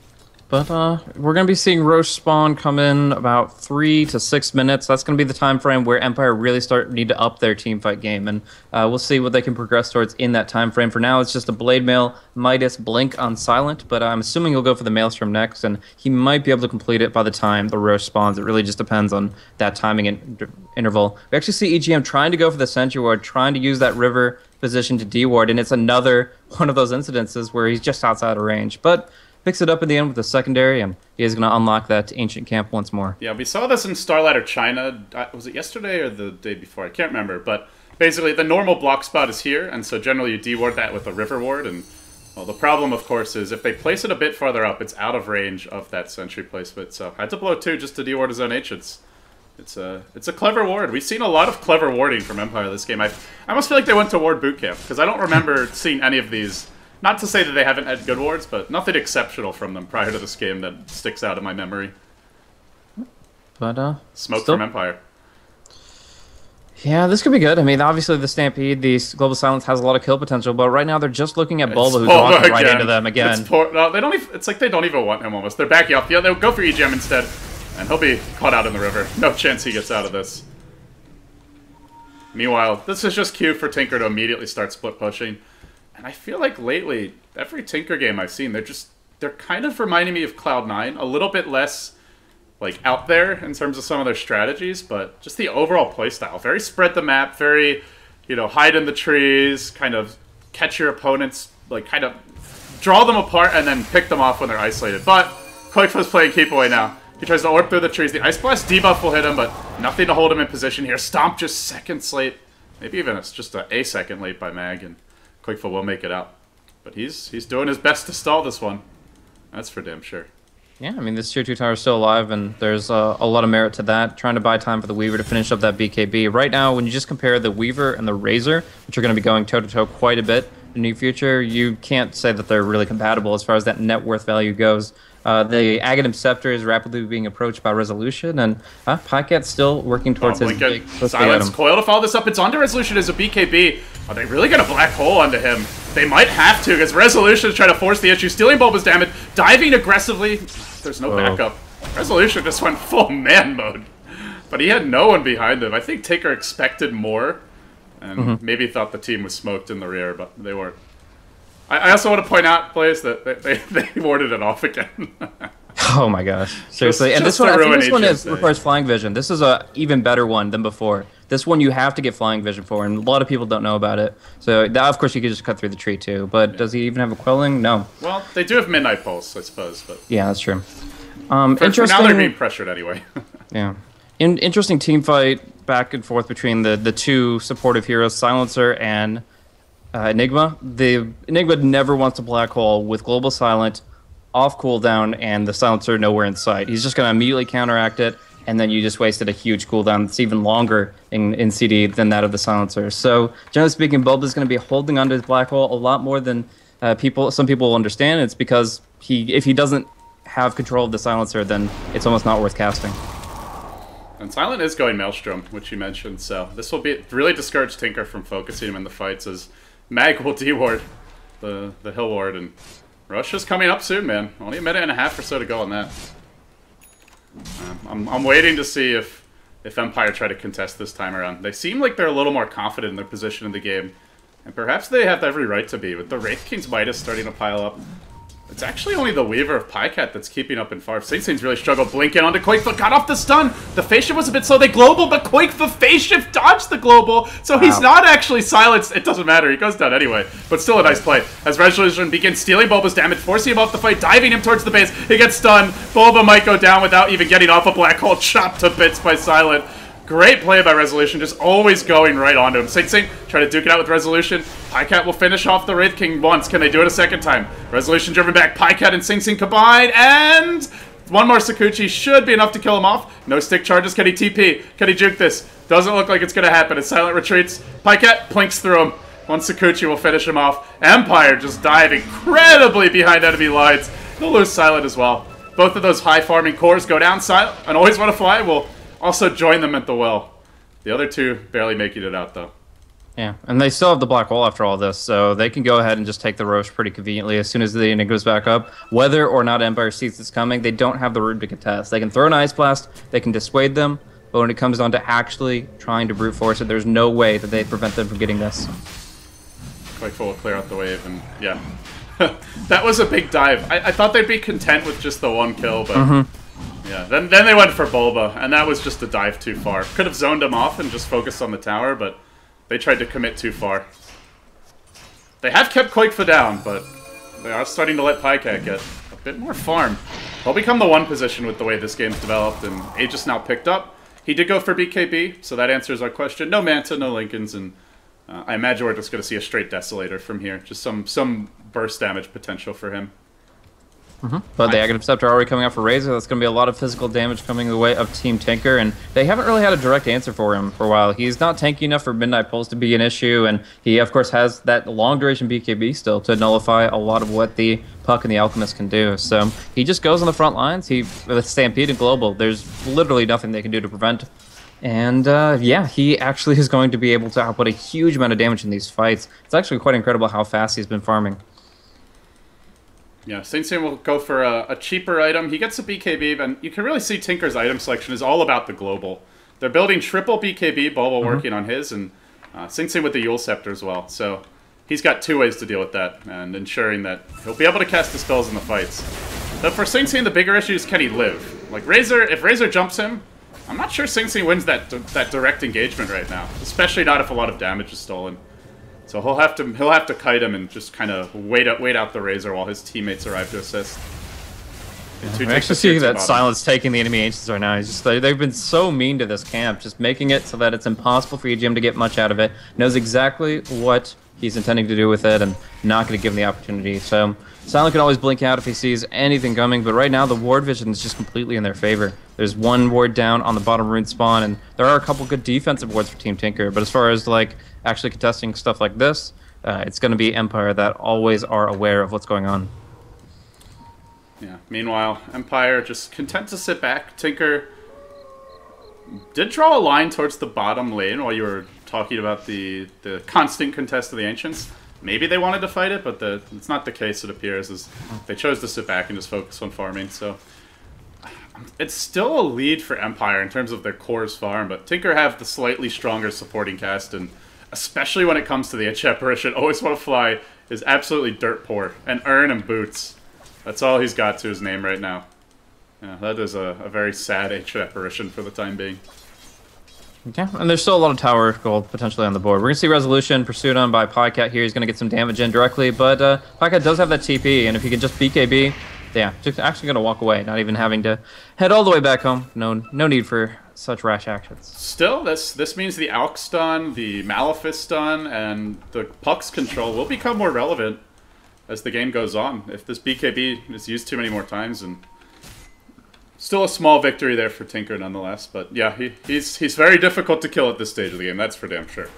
But we're going to be seeing Roche spawn come in about 3 to 6 minutes. That's going to be the time frame where Empire really need to up their teamfight game, and we'll see what they can progress towards in that time frame. For now, it's just a Blade Mail, Midas, Blink on Silent, but I'm assuming he'll go for the Maelstrom next, and he might be able to complete it by the time the Roche spawns. It really just depends on that timing interval. We actually see EGM trying to go for the Sentry Ward, trying to use that River position to D-Ward, and it's another one of those incidences where he's just outside of range. But picks it up in the end with the secondary, and he is going to unlock that ancient camp once more. Yeah, we saw this in Starladder China. Was it yesterday or the day before? I can't remember. But basically, the normal block spot is here, and so generally you D-ward that with a River Ward. And well, the problem, of course, is if they place it a bit farther up, it's out of range of that sentry placement. So I had to blow 2 just to D-ward his own Ancients. It's a clever ward. We've seen a lot of clever warding from Empire this game. I almost feel like they went to ward bootcamp, because I don't remember seeing any of these. Not to say that they haven't had good wards, but nothing exceptional from them prior to this game that sticks out in my memory. But Smoke from Empire. Yeah, this could be good. I mean, obviously the Stampede, the Global Silence has a lot of kill potential, but right now they're just looking at Bulba, who's walking right into them again. No, they don't. It's like they don't even want him almost. They're backing off. Yeah, they'll go for EGM instead, and he'll be caught out in the river. No chance he gets out of this. Meanwhile, this is just cue for Tinker to immediately start split pushing. And I feel like lately, every Tinker game I've seen, they're kind of reminding me of Cloud9. A little bit less, like, out there in terms of some of their strategies, but just the overall playstyle. Very spread the map, very, you know, hide in the trees, kind of catch your opponents, like, kind of draw them apart and then pick them off when they're isolated. But Koikova's playing keep away now. He tries to orb through the trees. The Ice Blast debuff will hit him, but nothing to hold him in position here. Stomp just seconds late. Maybe even it's just a second late by Mag, and Koikova will make it out. But he's doing his best to stall this one. That's for damn sure. Yeah, I mean, this Tier 2 tower is still alive, and there's a lot of merit to that. Trying to buy time for the Weaver to finish up that BKB. Right now, when you just compare the Weaver and the Razor, which are going to be going toe-to-toe quite a bit in the near future, you can't say that they're really compatible as far as that net worth value goes. The Aghanim Scepter is rapidly being approached by Resolution, and Pycat's still working towards his big Silence, Coil to follow this up. It's onto Resolution as a BKB. Are they really going to black hole onto him? They might have to, because Resolution is trying to force the issue. Stealing Bulba's damage, diving aggressively. There's no backup. Resolution just went full man mode. But he had no one behind him. I think Tinker expected more, and maybe thought the team was smoked in the rear, but they weren't. I also want to point out, Blaze, that they warded it off again. Oh my gosh. Seriously. And this one, I think this one requires flying vision. This is a even better one than before. This one you have to get flying vision for, and a lot of people don't know about it. So, that, of course, you could just cut through the tree too. But does he even have a quelling? No. Well, they do have Midnight Pulse, I suppose. But yeah, that's true. For now, they're being pressured anyway. Yeah. Interesting team fight back and forth between the two supportive heroes, Silencer and Enigma. The Enigma never wants to black hole with Global Silent off cooldown and the Silencer nowhere in sight. He's just going to immediately counteract it, and then you just wasted a huge cooldown that's even longer in CD than that of the silencer. So generally speaking, Bulba's going to be holding onto his black hole a lot more than some people will understand. It's because if he doesn't have control of the silencer, then it's almost not worth casting. And Silent is going Maelstrom, which you mentioned, so this will really discourage Tinker from focusing him in the fights, as Mag will D-ward the Hill Ward, and Rush is coming up soon, man. Only a minute and a half or so to go on that. I'm waiting to see if Empire try to contest this time around. They seem like they're a little more confident in their position in the game, and perhaps they have every right to be, with the Wraith King's Midas starting to pile up. It's actually only the Weaver of Pycat that's keeping up in Farf. Sing really struggled blinking onto Quakefoot, got off the stun. The phase shift was a bit slow. They global, but Quakefoot phase shift dodged the global, so he's not actually silenced. It doesn't matter, he goes down anyway. But still a nice play. As Resolution begins stealing Bulba's damage, forcing him off the fight, diving him towards the base. He gets stunned. Bulba might go down without even getting off a black hole, chopped to bits by Silent. Great play by Resolution, just always going right onto him. Sing try to duke it out with Resolution. Pycat will finish off the Wraith King once. Can they do it a second time? Resolution driven back. Pycat and Sing combined, and one more Sakuchi should be enough to kill him off. No stick charges. Can he TP? Can he juke this? Doesn't look like it's going to happen. As Silent retreats, Pycat plinks through him. One Sakuchi will finish him off. Empire just dive incredibly behind enemy lines. They'll lose Silent as well. Both of those high farming cores go down. Silent and Always Want to Fly will also join them at the well. The other two barely making it out, though. Yeah, and they still have the black hole after all this, so they can go ahead and just take the Roche pretty conveniently as soon as the inning goes back up. Whether or not Empire sees it's coming, they don't have the room to contest. They can throw an Ice Blast, they can dissuade them, but when it comes down to actually trying to brute force it, there's no way that they prevent them from getting this. Quite full will clear out the wave, and yeah. That was a big dive. I thought they'd be content with just the one kill, but... Yeah, then they went for Bulba, and that was just a dive too far. Could have zoned him off and just focused on the tower, but they tried to commit too far. They have kept Quakefoot down, but they are starting to let Pycat get a bit more farm. They'll become the one position with the way this game's developed, and Aegis now picked up. He did go for BKB, so that answers our question. No Manta, no Lincolns, and I imagine we're just going to see a straight Desolator from here. Just some burst damage potential for him. But the Agate Scepter already coming out for Razor. That's going to be a lot of physical damage coming the way of Team Tinker, and they haven't really had a direct answer for him for a while. He's not tanky enough for Midnight Pulse to be an issue, and he, of course, has that long-duration BKB still to nullify a lot of what the Puck and the Alchemist can do. So he just goes on the front lines. With Stampede and Global, there's literally nothing they can do to prevent. And yeah, he actually is going to be able to output a huge amount of damage in these fights. It's actually quite incredible how fast he's been farming. Yeah, Saint will go for a cheaper item. He gets a BKB, and you can really see Tinker's item selection is all about the global. They're building triple BKB, Bulba working on his, and Saint with the Yule Scepter as well. So he's got two ways to deal with that, and ensuring that he'll be able to cast the spells in the fights. But for Saint the bigger issue is, can he live? Like Razor, if Razor jumps him, I'm not sure Saint wins that direct engagement right now, especially not if a lot of damage is stolen. So he'll have to kite him and just kind of wait out the Razor while his teammates arrive to assist. I actually see that Silent's taking the enemy Ancients right now. He's just, they've been so mean to this camp, just making it so that it's impossible for EGM to get much out of it. Knows exactly what he's intending to do with it and not going to give him the opportunity. So Silent can always blink out if he sees anything coming, but right now the ward vision is just completely in their favor. There's one ward down on the bottom rune spawn, and there are a couple good defensive wards for Team Tinker, but as far as like actually contesting stuff like this, it's going to be Empire that always are aware of what's going on. Yeah. Meanwhile, Empire just content to sit back. Tinker did draw a line towards the bottom lane while you were talking about the constant contest of the Ancients. Maybe they wanted to fight it, but it's not the case, it appears, as they chose to sit back and just focus on farming. So it's still a lead for Empire in terms of their core's farm, but Tinker have the slightly stronger supporting cast, and especially when it comes to the Itch Apparition, Always Want to Fly is absolutely dirt poor. And Urn and Boots, that's all he's got to his name right now. Yeah, that is a very sad Itch Apparition for the time being. Okay, and there's still a lot of tower gold potentially on the board. We're going to see Resolution pursued on by Pycat here. He's going to get some damage in directly, but Pycat does have that TP, and if he can just BKB, yeah, just actually going to walk away, not even having to head all the way back home. No need for such rash actions. Still, this means the Alk stun, the Malefice stun, and the Puck's control will become more relevant as the game goes on. If this BKB is used too many more times, and Still a small victory there for Tinker nonetheless, but yeah, he's very difficult to kill at this stage of the game, that's for damn sure.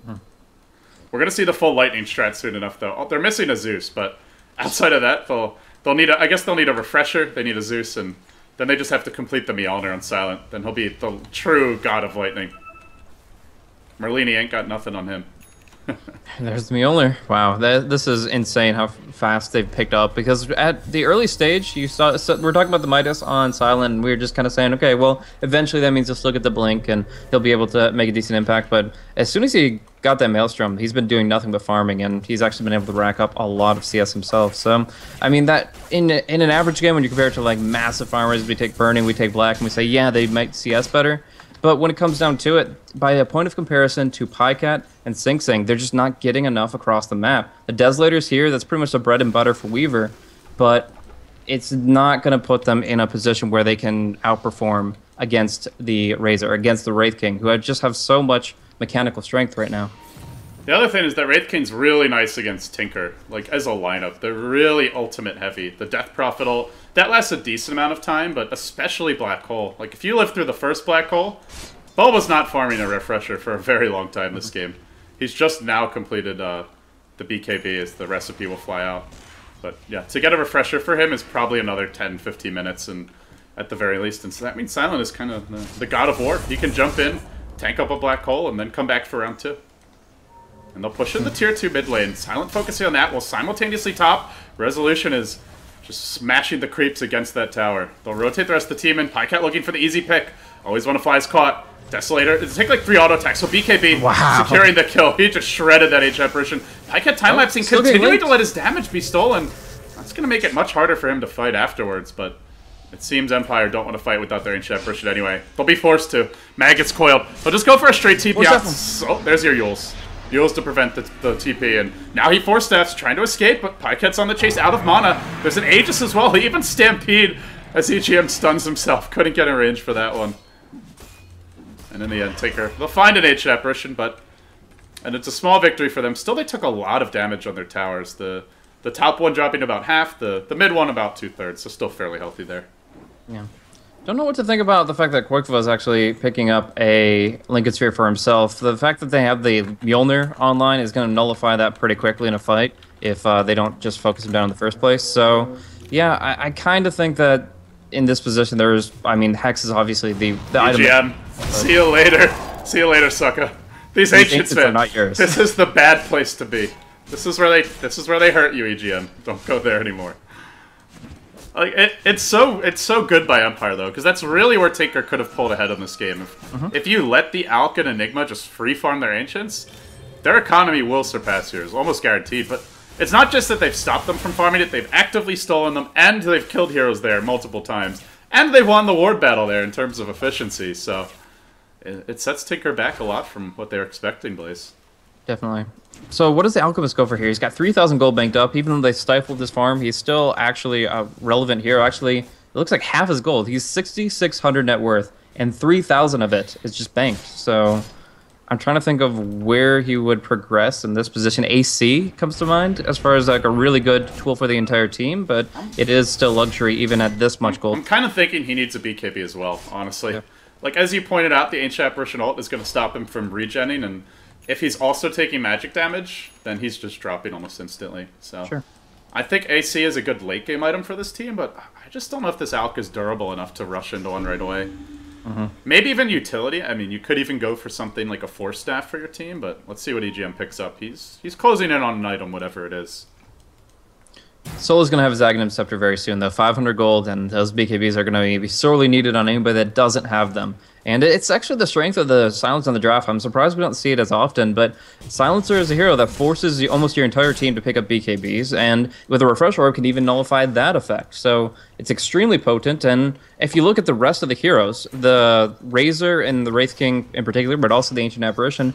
We're going to see the full Lightning strat soon enough, though. Oh, they're missing a Zeus, but outside of that, they'll need I guess they'll need a refresher, they need a Zeus, and then they just have to complete the Mjolnir on Silent. Then he'll be the true god of lightning. Merlini ain't got nothing on him. There's the Mjolnir. Wow, this is insane how fast they've picked up. Because at the early stage, you saw we're talking about the Midas on Silent, and we were just kind of saying, okay, well, eventually that means he'll still get the blink, and he'll be able to make a decent impact. But as soon as he got that Maelstrom, he's been doing nothing but farming, and he's actually been able to rack up a lot of CS himself. So, I mean, that in an average game, when you compare it to like massive farmers, we take Burning, we take Black, and we say, yeah, they might CS better. But when it comes down to it, by a point of comparison to Pycat and Sing Sing, they're just not getting enough across the map. The Desolator's here, that's pretty much the bread and butter for Weaver, but it's not going to put them in a position where they can outperform against the Razor, against the Wraith King, who just have so much mechanical strength right now. The other thing is that Wraith King's really nice against Tinker, like as a lineup. They're really ultimate heavy. The Death Prophet, that lasts a decent amount of time, but especially Black Hole. Like if you live through the first Black Hole, Bulba's not farming a refresher for a very long time this game. He's just now completed the BKB as the recipe will fly out. But yeah, to get a refresher for him is probably another 10-15 minutes and at the very least. And so that means Silent is kind of the god of war. He can jump in, tank up a Black Hole, and then come back for round 2. And they'll push in the tier 2 mid lane. Silent focusing on that while simultaneously top. Resolution is just smashing the creeps against that tower. They'll rotate the rest of the team in. Pycat looking for the easy pick. Always when a fly's caught. Desolator. It'll take like 3 auto attacks. So BKB securing the kill. He just shredded that H apparition. Pycat time-lapsing, continuing to let his damage be stolen. That's going to make it much harder for him to fight afterwards, but it seems Empire don't want to fight without their ancient apparition anyway. They'll be forced to. Maggot's coiled. They'll just go for a straight TP out. So, there's your Yules. Yules to prevent the TP, and now he force steps, trying to escape, but Pyket's on the chase out of mana. There's an Aegis as well. He even Stampede as EGM stuns himself. Couldn't get in range for that one. And in the end, Tinker. They'll find an ancient apparition, and it's a small victory for them. Still, they took a lot of damage on their towers. The top one dropping about half, the mid one about 2/3, so still fairly healthy there. Yeah. Don't know what to think about the fact that Quoiqva is actually picking up a Lincoln Sphere for himself. The fact that they have the Mjolnir online is going to nullify that pretty quickly in a fight if they don't just focus him down in the first place. So, yeah, I kind of think that in this position I mean, Hex is obviously the item. EGM, see you later. See you later, sucker. These ancients, man, are not yours. This is the bad place to be. This is where they hurt you, EGM. Don't go there anymore. Like it's so good by Empire though, because that's really where Tinker could have pulled ahead in this game. If you let the Alk and Enigma just free farm their ancients, their economy will surpass yours, almost guaranteed. But it's not just that they've stopped them from farming it; they've actively stolen them, and they've killed heroes there multiple times, and they've won the ward battle there in terms of efficiency. So it sets Tinker back a lot from what they're expecting, Blaze. Definitely. So what does the Alchemist go for here? He's got 3,000 gold banked up. Even though they stifled his farm, he's still actually a relevant hero. Actually, it looks like half his gold. He's 6,600 net worth, and 3,000 of it is just banked. So I'm trying to think of where he would progress in this position. AC comes to mind as far as like a really good tool for the entire team, but it is still luxury even at this much gold. I'm kind of thinking he needs a BKB as well, honestly. Yeah. Like, as you pointed out, the Ancient Apparition ult is going to stop him from regenning, and if he's also taking magic damage, then he's just dropping almost instantly. So sure. I think AC is a good late game item for this team, but I just don't know if this Alk is durable enough to rush into one right away. Maybe even utility. I mean, you could even go for something like a Force Staff for your team, but let's see what EGM picks up. He's closing in on an item, whatever it is. Solo's going to have his Aghanim Scepter very soon, though. 500 gold, and those BKBs are going to be sorely needed on anybody that doesn't have them. And it's actually the strength of the Silence on the draft. I'm surprised we don't see it as often, but Silencer is a hero that forces almost your entire team to pick up BKBs, and with a Refresh Orb can even nullify that effect. So it's extremely potent, and if you look at the rest of the heroes, the Razor and the Wraith King in particular, but also the Ancient Apparition,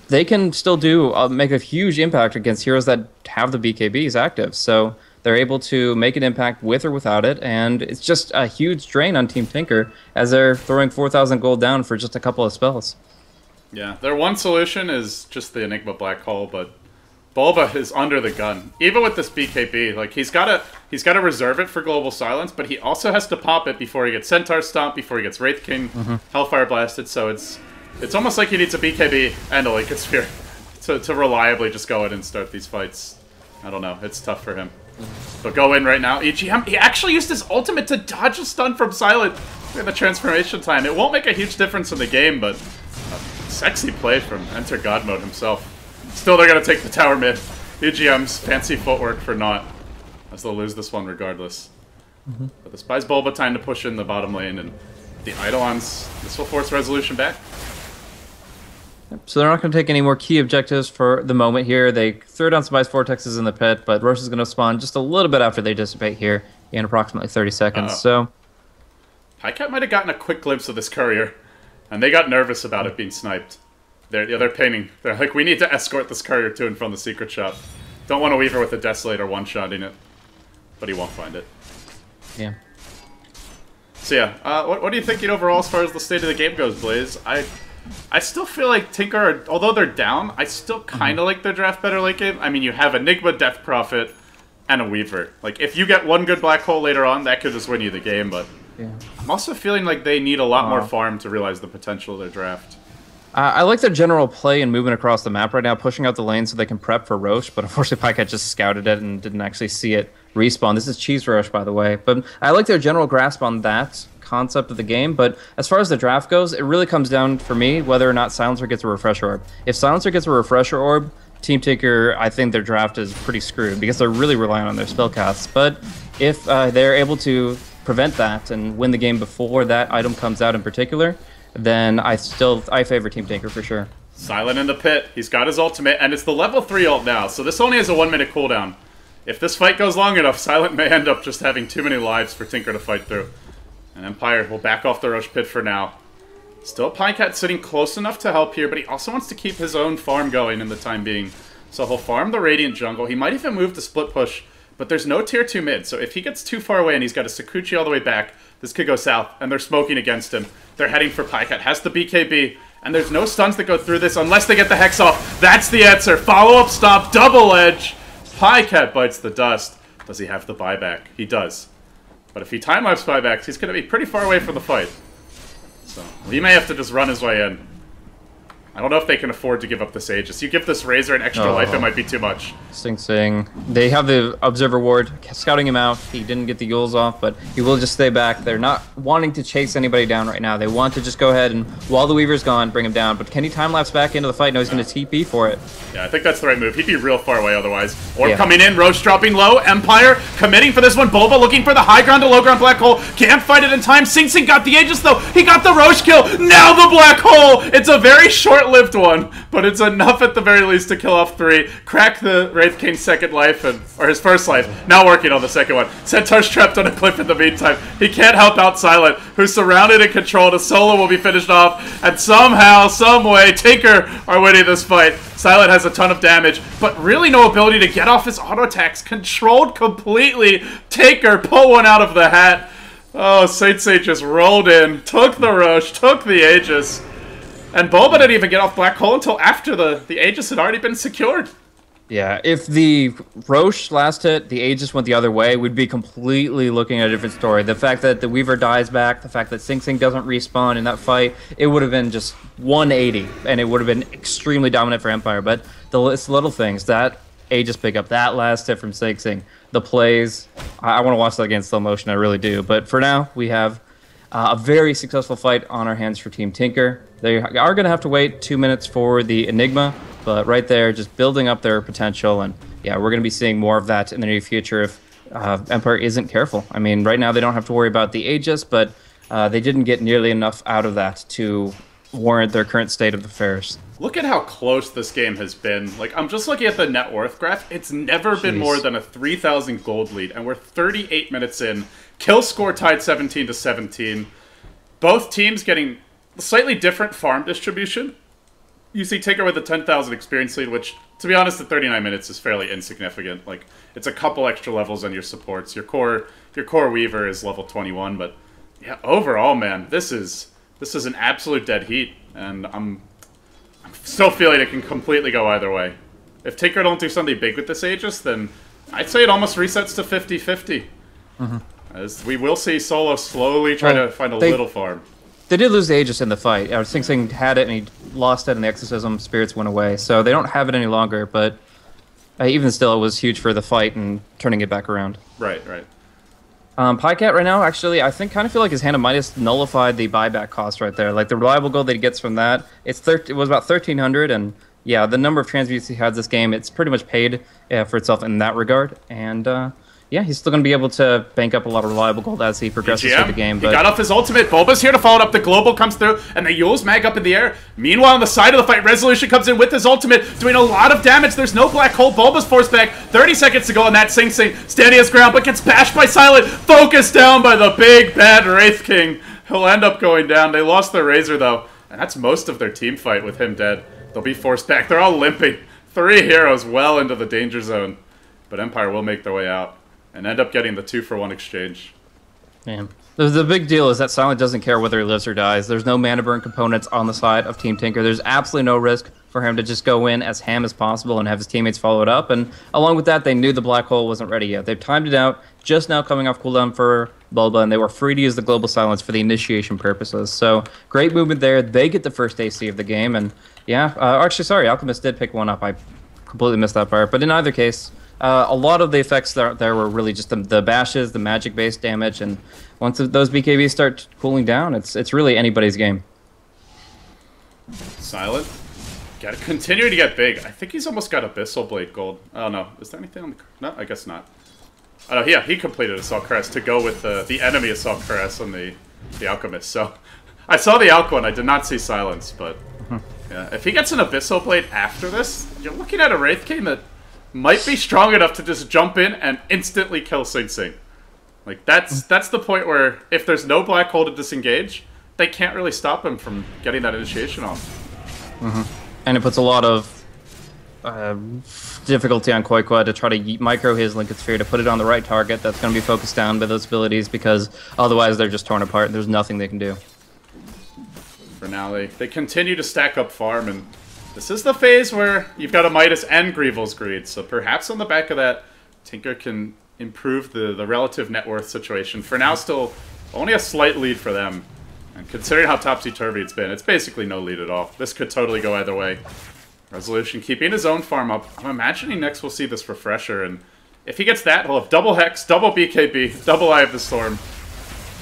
they can still make a huge impact against heroes that have the BKBs active. So they're able to make an impact with or without it, and it's just a huge drain on Team Tinker as they're throwing 4,000 gold down for just a couple of spells. Yeah, their one solution is just the Enigma Black Hole, but Bulba is under the gun. Even with this BKB, like he's gotta reserve it for Global Silence, but he also has to pop it before he gets Centaur Stomp, before he gets Wraith King Hellfire Blasted, so it's almost like he needs a BKB and a Liquid Sphere to reliably just go in and start these fights. I don't know, it's tough for him. But go in right now. EGM, he actually used his ultimate to dodge a stun from Silent in the transformation time. It won't make a huge difference in the game, but sexy play from Enter God Mode himself. Still, they're going to take the tower mid. EGM's fancy footwork for naught, as they'll lose this one regardless. But this buys Bulba time to push in the bottom lane, and the Eidolons, this will force resolution back. So they're not going to take any more key objectives for the moment here. They throw down some Ice Vortexes in the pit, but Rosh is going to spawn just a little bit after they dissipate here in approximately 30 seconds. So Pycat might have gotten a quick glimpse of this courier, and they got nervous about it being sniped. They're painting. They're like, we need to escort this courier to and from the secret shop. Don't want to Weaver with a Desolator one-shotting it, but he won't find it. Yeah. So yeah, what do you think overall as far as the state of the game goes, Blaze? I still feel like Tinker, although they're down, I still kind of like their draft better late game. I mean, you have Enigma, Death Prophet, and a Weaver. Like, if you get one good Black Hole later on, that could just win you the game, but yeah. I'm also feeling like they need a lot more farm to realize the potential of their draft. I like their general play and movement across the map right now, pushing out the lane so they can prep for Rosh, but unfortunately Pycat just scouted it and didn't actually see it respawn. This is Cheese Rosh, by the way, but I like their general grasp on that concept of the game, but as far as the draft goes, it really comes down, for me, whether or not Silencer gets a Refresher Orb. If Silencer gets a Refresher Orb, Team Tinker, I think their draft is pretty screwed, because they're really relying on their spellcasts, but if they're able to prevent that and win the game before that item comes out in particular, then I favor Team Tinker for sure. Silent in the pit. He's got his ultimate, and it's the level 3 ult now, so this only has a 1-minute cooldown. If this fight goes long enough, Silent may end up just having too many lives for Tinker to fight through. And Empire will back off the Rosh pit for now. Still, Pycat sitting close enough to help here, but he also wants to keep his own farm going in the time being. So he'll farm the Radiant jungle. He might even move to split push, but there's no tier 2 mid, so if he gets too far away and he's got a Sakuchi all the way back, this could go south, and they're smoking against him. They're heading for Pycat. Has the BKB, and there's no stuns that go through this unless they get the Hex off. That's the answer. Follow-up stop, double edge. Pycat bites the dust. Does he have the buyback? He does. But if he time-lapse buybacks, he's going to be pretty far away from the fight. So he may have to just run his way in. I don't know if they can afford to give up this Aegis. You give this Razor an extra life, it might be too much. Sing Sing. They have the Observer Ward scouting him out. He didn't get the Yules off, but he will just stay back. They're not wanting to chase anybody down right now. They want to just go ahead and, while the Weaver's gone, bring him down. But can he time-lapse back into the fight? No, he's going to TP for it. Yeah, I think that's the right move. He'd be real far away otherwise. Orb coming in, Rosh dropping low, Empire committing for this one. Bulba looking for the high ground to low ground Black Hole. Can't fight it in time. Sing Sing got the Aegis though. He got the Rosh kill. Now the Black Hole. It's a very short-lived one, but it's enough at the very least to kill off 3. Crack the Wraith King's second life, or his first life. Now working on the second one. Centaur's trapped on a cliff in the meantime. He can't help out Silent, who's surrounded and controlled. A solo will be finished off, and somehow, someway, Tinker are winning this fight. Silent has a ton of damage, but really no ability to get off his auto attacks. Controlled completely. Tinker, pull one out of the hat. Oh, Saint just rolled in, took the Rosh, took the Aegis. And Bulba didn't even get off Black Hole until after the Aegis had already been secured. Yeah, if the Rosh last hit, the Aegis went the other way, we'd be completely looking at a different story. The fact that the Weaver dies back, the fact that Sing Sing doesn't respawn in that fight, it would have been just 180, and it would have been extremely dominant for Empire. But it's little things, that Aegis pickup, that last hit from Sing Sing, the plays, I want to watch that again in slow motion, I really do. But for now, we have a very successful fight on our hands for Team Tinker. They are going to have to wait 2 minutes for the Enigma, but right there, just building up their potential. And yeah, we're going to be seeing more of that in the near future if Empire isn't careful. I mean, right now they don't have to worry about the Aegis, but they didn't get nearly enough out of that to warrant their current state of affairs. Look at how close this game has been. Like, I'm just looking at the net worth graph. It's never been more than a 3,000 gold lead, and we're 38 minutes in. Kill score tied 17-17. Both teams getting slightly different farm distribution. You see Tinker with a 10,000 experience lead, which, to be honest, at 39 minutes is fairly insignificant. Like, it's a couple extra levels on your supports. Your core Weaver is level 21, but yeah, overall, man, this is an absolute dead heat, and I'm still feeling it can completely go either way. If Tinker don't do something big with this Aegis, then I'd say it almost resets to 50-50. As we will see Solo slowly try to find a little farm. They did lose the Aegis in the fight. Sing Sing had it, and he lost it, and the Exorcism spirits went away. So they don't have it any longer, but even still, it was huge for the fight and turning it back around. Right. Pycat right now, actually, I kind of feel like his Hand of Midas nullified the buyback cost right there. Like, the reliable gold that he gets from that, it was about 1,300, and yeah, the number of transmutes he has this game, it's pretty much paid for itself in that regard. And yeah, he's still going to be able to bank up a lot of reliable gold as he progresses through the game. But he got off his ultimate. Bulba's here to follow it up. The global comes through, and the Yule's mag up in the air. Meanwhile, on the side of the fight, Resolution comes in with his ultimate, doing a lot of damage. There's no black hole. Bulba's forced back. 30 seconds to go on that Sing Sing. Standing his ground, but gets bashed by Silent. Focused down by the big, bad Wraith King. He'll end up going down. They lost their Razor, though, and that's most of their team fight with him dead. They'll be forced back. They're all limping. 3 heroes well into the danger zone. But Empire will make their way out and end up getting the 2-for-1 exchange. Yeah. The big deal is that Silent doesn't care whether he lives or dies. There's no mana burn components on the side of Team Tinker. There's absolutely no risk for him to just go in as ham as possible and have his teammates follow it up. And along with that, they knew the black hole wasn't ready yet. They've timed it out, just now coming off cooldown for Bulba, and they were free to use the global silence for the initiation purposes. So great movement there. They get the first AC of the game. And yeah, actually, sorry, Alchemist did pick one up. I completely missed that part. But in either case, a lot of the effects there were really just the bashes, the magic-based damage, and once those BKBs start cooling down, it's really anybody's game. Silent. Gotta continue to get big. I think he's almost got Abyssal Blade Gold. Oh no, is there anything on the... No, I guess not. Oh no, yeah, he completed Assault Caress to go with the enemy Assault Caress on the Alchemist, so... I saw the Alch one, I did not see Silence, but... Yeah, if he gets an Abyssal Blade after this, you're looking at a Wraith King that might be strong enough to just jump in and instantly kill Sing Sing. Like, that's the point where, if there's no black hole to disengage, they can't really stop him from getting that initiation off. And it puts a lot of difficulty on Koikwa to try to micro his Linked Sphere to put it on the right target that's going to be focused down by those abilities, because otherwise they're just torn apart and there's nothing they can do. For now, they continue to stack up farm, and this is the phase where you've got a Midas and Greevil's Greed, so perhaps on the back of that, Tinker can improve the relative net worth situation. For now, still only a slight lead for them, and considering how topsy-turvy it's been, it's basically no lead at all. This could totally go either way. Resolution keeping his own farm up. I'm imagining next we'll see this Refresher, and if he gets that, he'll have double Hex, double BKB, double Eye of the Storm.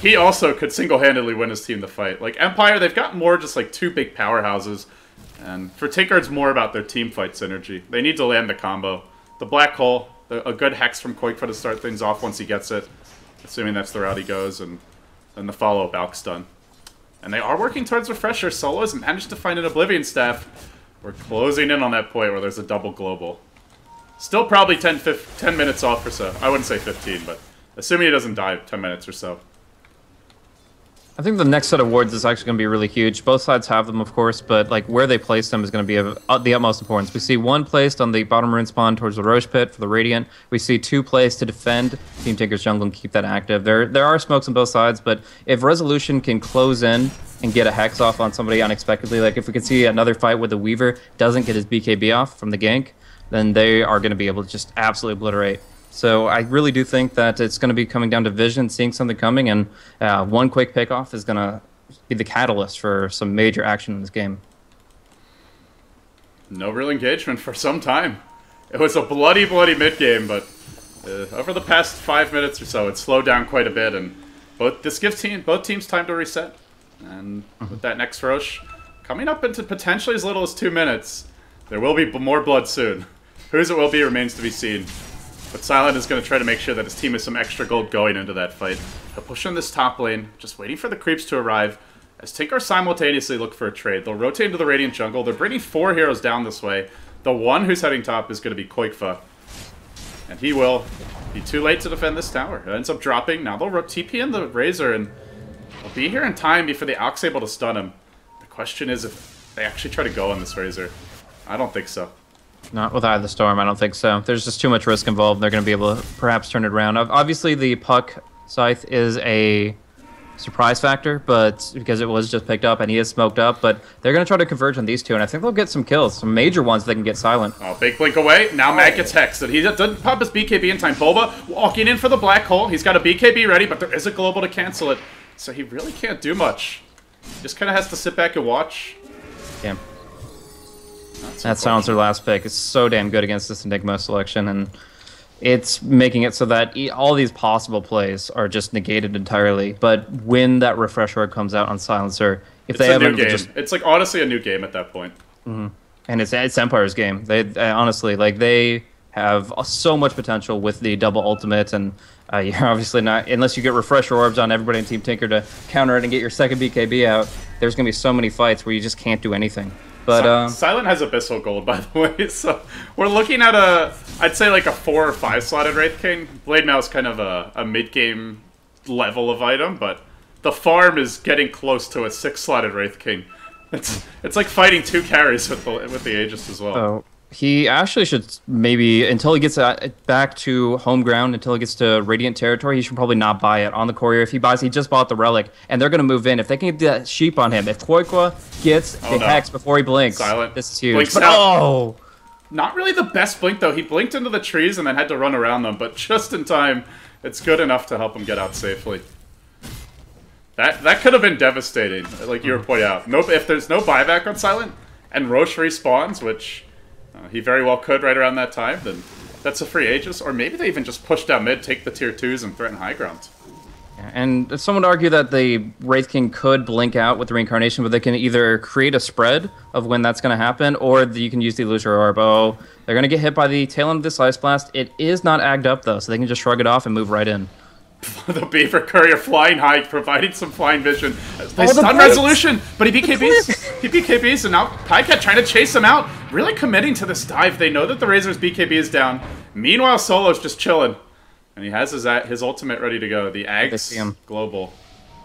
He also could single-handedly win his team the fight. Like, Empire, they've got more just like 2 big powerhouses. And for Tinker, it's more about their team fight synergy. They need to land the combo. The Black Hole, a good Hex from Koikfa to start things off once he gets it, assuming that's the route he goes, and then the follow-up Alch stun. And they are working towards Refresher. Solo has managed to find an Oblivion Staff. We're closing in on that point where there's a double global. Still probably 10 minutes off or so. I wouldn't say 15, but assuming he doesn't die 10 minutes or so. I think the next set of wards is actually going to be really huge. Both sides have them, of course, but like where they place them is going to be of the utmost importance. We see 1 placed on the bottom rune spawn towards the Roche Pit for the Radiant. We see 2 placed to defend Team Tinker's jungle and keep that active. There are smokes on both sides, but if Resolution can close in and get a Hex off on somebody unexpectedly, like if we could see another fight where the Weaver doesn't get his BKB off from the gank, then they are going to be able to just absolutely obliterate. So I really do think that it's going to be coming down to vision, seeing something coming, and 1 quick pickoff is going to be the catalyst for some major action in this game. No real engagement for some time. It was a bloody, bloody mid-game, but over the past 5 minutes or so, it's slowed down quite a bit, and this gives both teams time to reset. And with that next Roche coming up into potentially as little as 2 minutes, there will be more blood soon. Whose it will be remains to be seen. But Silent is going to try to make sure that his team has some extra gold going into that fight. He'll push in this top lane, just waiting for the creeps to arrive, as Tinker simultaneously look for a trade. They'll rotate into the Radiant jungle. They're bringing 4 heroes down this way. The one who's heading top is going to be Koikfa. And he will be too late to defend this tower. It ends up dropping. Now they'll TP in the Razor, and they'll be here in time before the Alch's able to stun him. The question is if they actually try to go on this Razor. I don't think so. Not with Eye of the Storm, I don't think so. There's just too much risk involved. They're going to be able to perhaps turn it around. Obviously, the Puck Scythe is a surprise factor, but because it was just picked up and he is smoked up, but they're going to try to converge on these two, and I think they'll get some kills, some major ones they can get silent. Oh, big blink away. Now Matt gets hexed. He doesn't pop his BKB in time. Bulba walking in for the black hole. He's got a BKB ready, but there is a global to cancel it, so he really can't do much. He just kind of has to sit back and watch. Yeah. That Silencer last pick is so damn good against this Enigma selection, and it's making it so that all these possible plays are just negated entirely. But when that refresh orb comes out on Silencer, if they have a new game, it's like honestly a new game at that point. And it's Empire's game. They honestly, like, they have so much potential with the double ultimate, and you're obviously not, unless you get refresh orbs on everybody in Team Tinker to counter it and get your second BKB out. There's gonna be so many fights where you just can't do anything. But Silent has Abyssal Gold, by the way, so we're looking at I'd say like a 4 or 5 slotted Wraith King. Blade Mail is kind of a mid-game level of item, but the farm is getting close to a 6 slotted Wraith King. It's like fighting 2 carries with the Aegis as well. Oh, he actually should maybe, until he gets back to home ground, until he gets to Radiant territory, he should probably not buy it on the courier. If he buys, he just bought the relic, and they're going to move in. If they can get that sheep on him, if Koikwa gets the hex before he blinks, Silent. this is huge. Blinks but, out. oh! Not really the best blink, though. He blinked into the trees and then had to run around them, but just in time, it's good enough to help him get out safely. That could have been devastating, like you were pointing out. Nope, if there's no buyback on Silent, and Roche respawns, which he very well could right around that time, then that's a free Aegis. Or maybe they even just push down mid, take the tier 2s, and threaten high ground. And someone would argue that the Wraith King could blink out with the Reincarnation, but they can either create a spread of when that's going to happen, or you can use the Illusory Orb. Oh, they're going to get hit by the tail end of this Ice Blast. It is not agged up, though, so they can just shrug it off and move right in. The Beaver Courier flying high, providing some flying vision. They stun Resolution, but he BKBs. He BKBs, and now Pycat trying to chase him out. Really committing to this dive. They know that the Razor's BKB is down. Meanwhile, Solo's just chilling. And he has his ultimate ready to go. The Ags Global.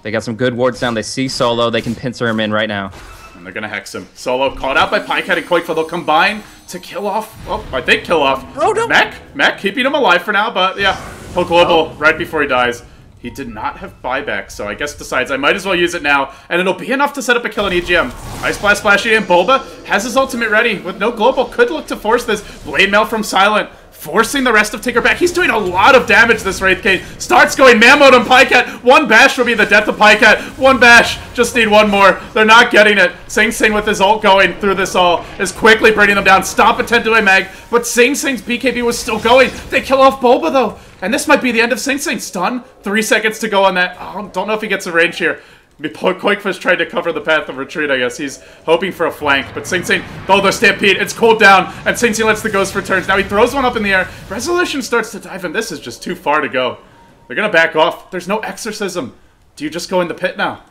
They got some good wards down. They see Solo. They can pincer him in right now. And they're going to hex him. Solo caught out by Pycat and Koikfa. They'll combine to kill off. Oh, I think kill off. Oh, no. Mech keeping him alive for now, but yeah. He'll global right before he dies. He did not have buyback, so I guess decides I might as well use it now, and it'll be enough to set up a kill on EGM. Ice Blast flashing in. Bulba has his ultimate ready with no global. Could look to force this. Blade Mail from Silent, forcing the rest of Tinker back. He's doing a lot of damage, this Wraith King. Starts going man mode on Pycat. One bash will be the death of Pycat. One bash. Just need one more. They're not getting it. Sing Sing with his ult going through this all is quickly bringing them down. Stomp a 10 to a mag, but Sing Sing's BKB was still going. They kill off Bulba, though. And this might be the end of Sing Sing. Stun. 3 seconds to go on that. Oh, don't know if he gets a range here. Koikfish tried to cover the path of retreat, I guess. He's hoping for a flank, but Sing Sing, oh, the Stampede, it's cooled down, and Sing Sing lets the Ghost returns. Now he throws one up in the air. Resolution starts to dive, and this is just too far to go. They're going to back off. There's no exorcism. Do you just go in the pit now?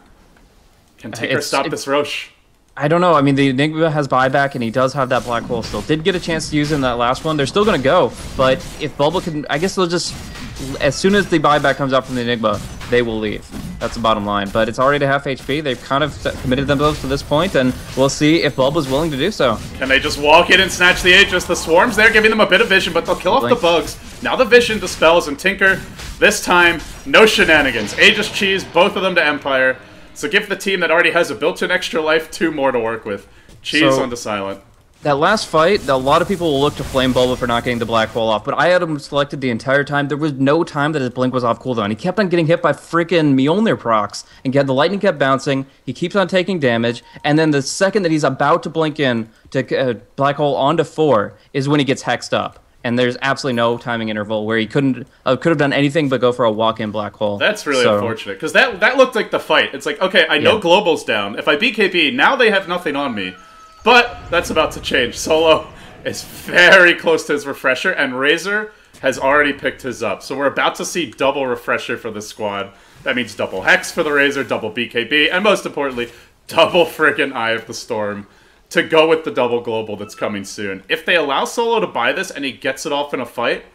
Can Tinker stop this Roche? I don't know. I mean, the Enigma has buyback, and he does have that black hole still. Did get a chance to use it in that last one. They're still going to go, but if Bulba can... I guess they'll just... As soon as the buyback comes out from the Enigma, they will leave. That's the bottom line. But it's already to half HP. They've kind of committed themselves to this point, and we'll see if Bulba's willing to do so. Can they just walk in and snatch the Aegis? The Swarm's there, giving them a bit of vision, but they'll kill off the bugs. Now the vision dispels, and Tinker, this time, no shenanigans. Aegis cheese, both of them to Empire. So give the team that already has a built-in extra life 2 more to work with. Cheese onto Silent. That last fight, a lot of people will look to flame Bulba for not getting the black hole off, but I had him selected the entire time. There was no time that his blink was off cooldown. He kept on getting hit by freaking Mjolnir procs, and the lightning kept bouncing. He keeps on taking damage, and then the second that he's about to blink in to black hole onto 4 is when he gets hexed up. And there's absolutely no timing interval where he could have done anything but go for a walk-in black hole. That's really unfortunate, because that looked like the fight. It's like, okay, I know Global's down. If I BKB, now they have nothing on me. But that's about to change. Solo is very close to his refresher, and Razor has already picked his up. So we're about to see double refresher for the squad. That means double Hex for the Razor, double BKB, and most importantly, double friggin' Eye of the Storm to go with the double global that's coming soon. If they allow Solo to buy this and he gets it off in a fight,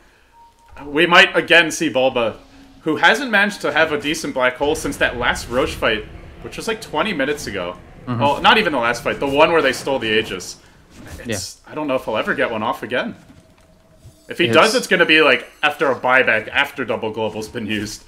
we might again see Bulba, who hasn't managed to have a decent black hole since that last Roche fight, which was like 20 minutes ago. Well, not even the last fight, the one where they stole the Aegis. I don't know if he'll ever get one off again. If he does, it's going to be like after a buyback, after double global's been used.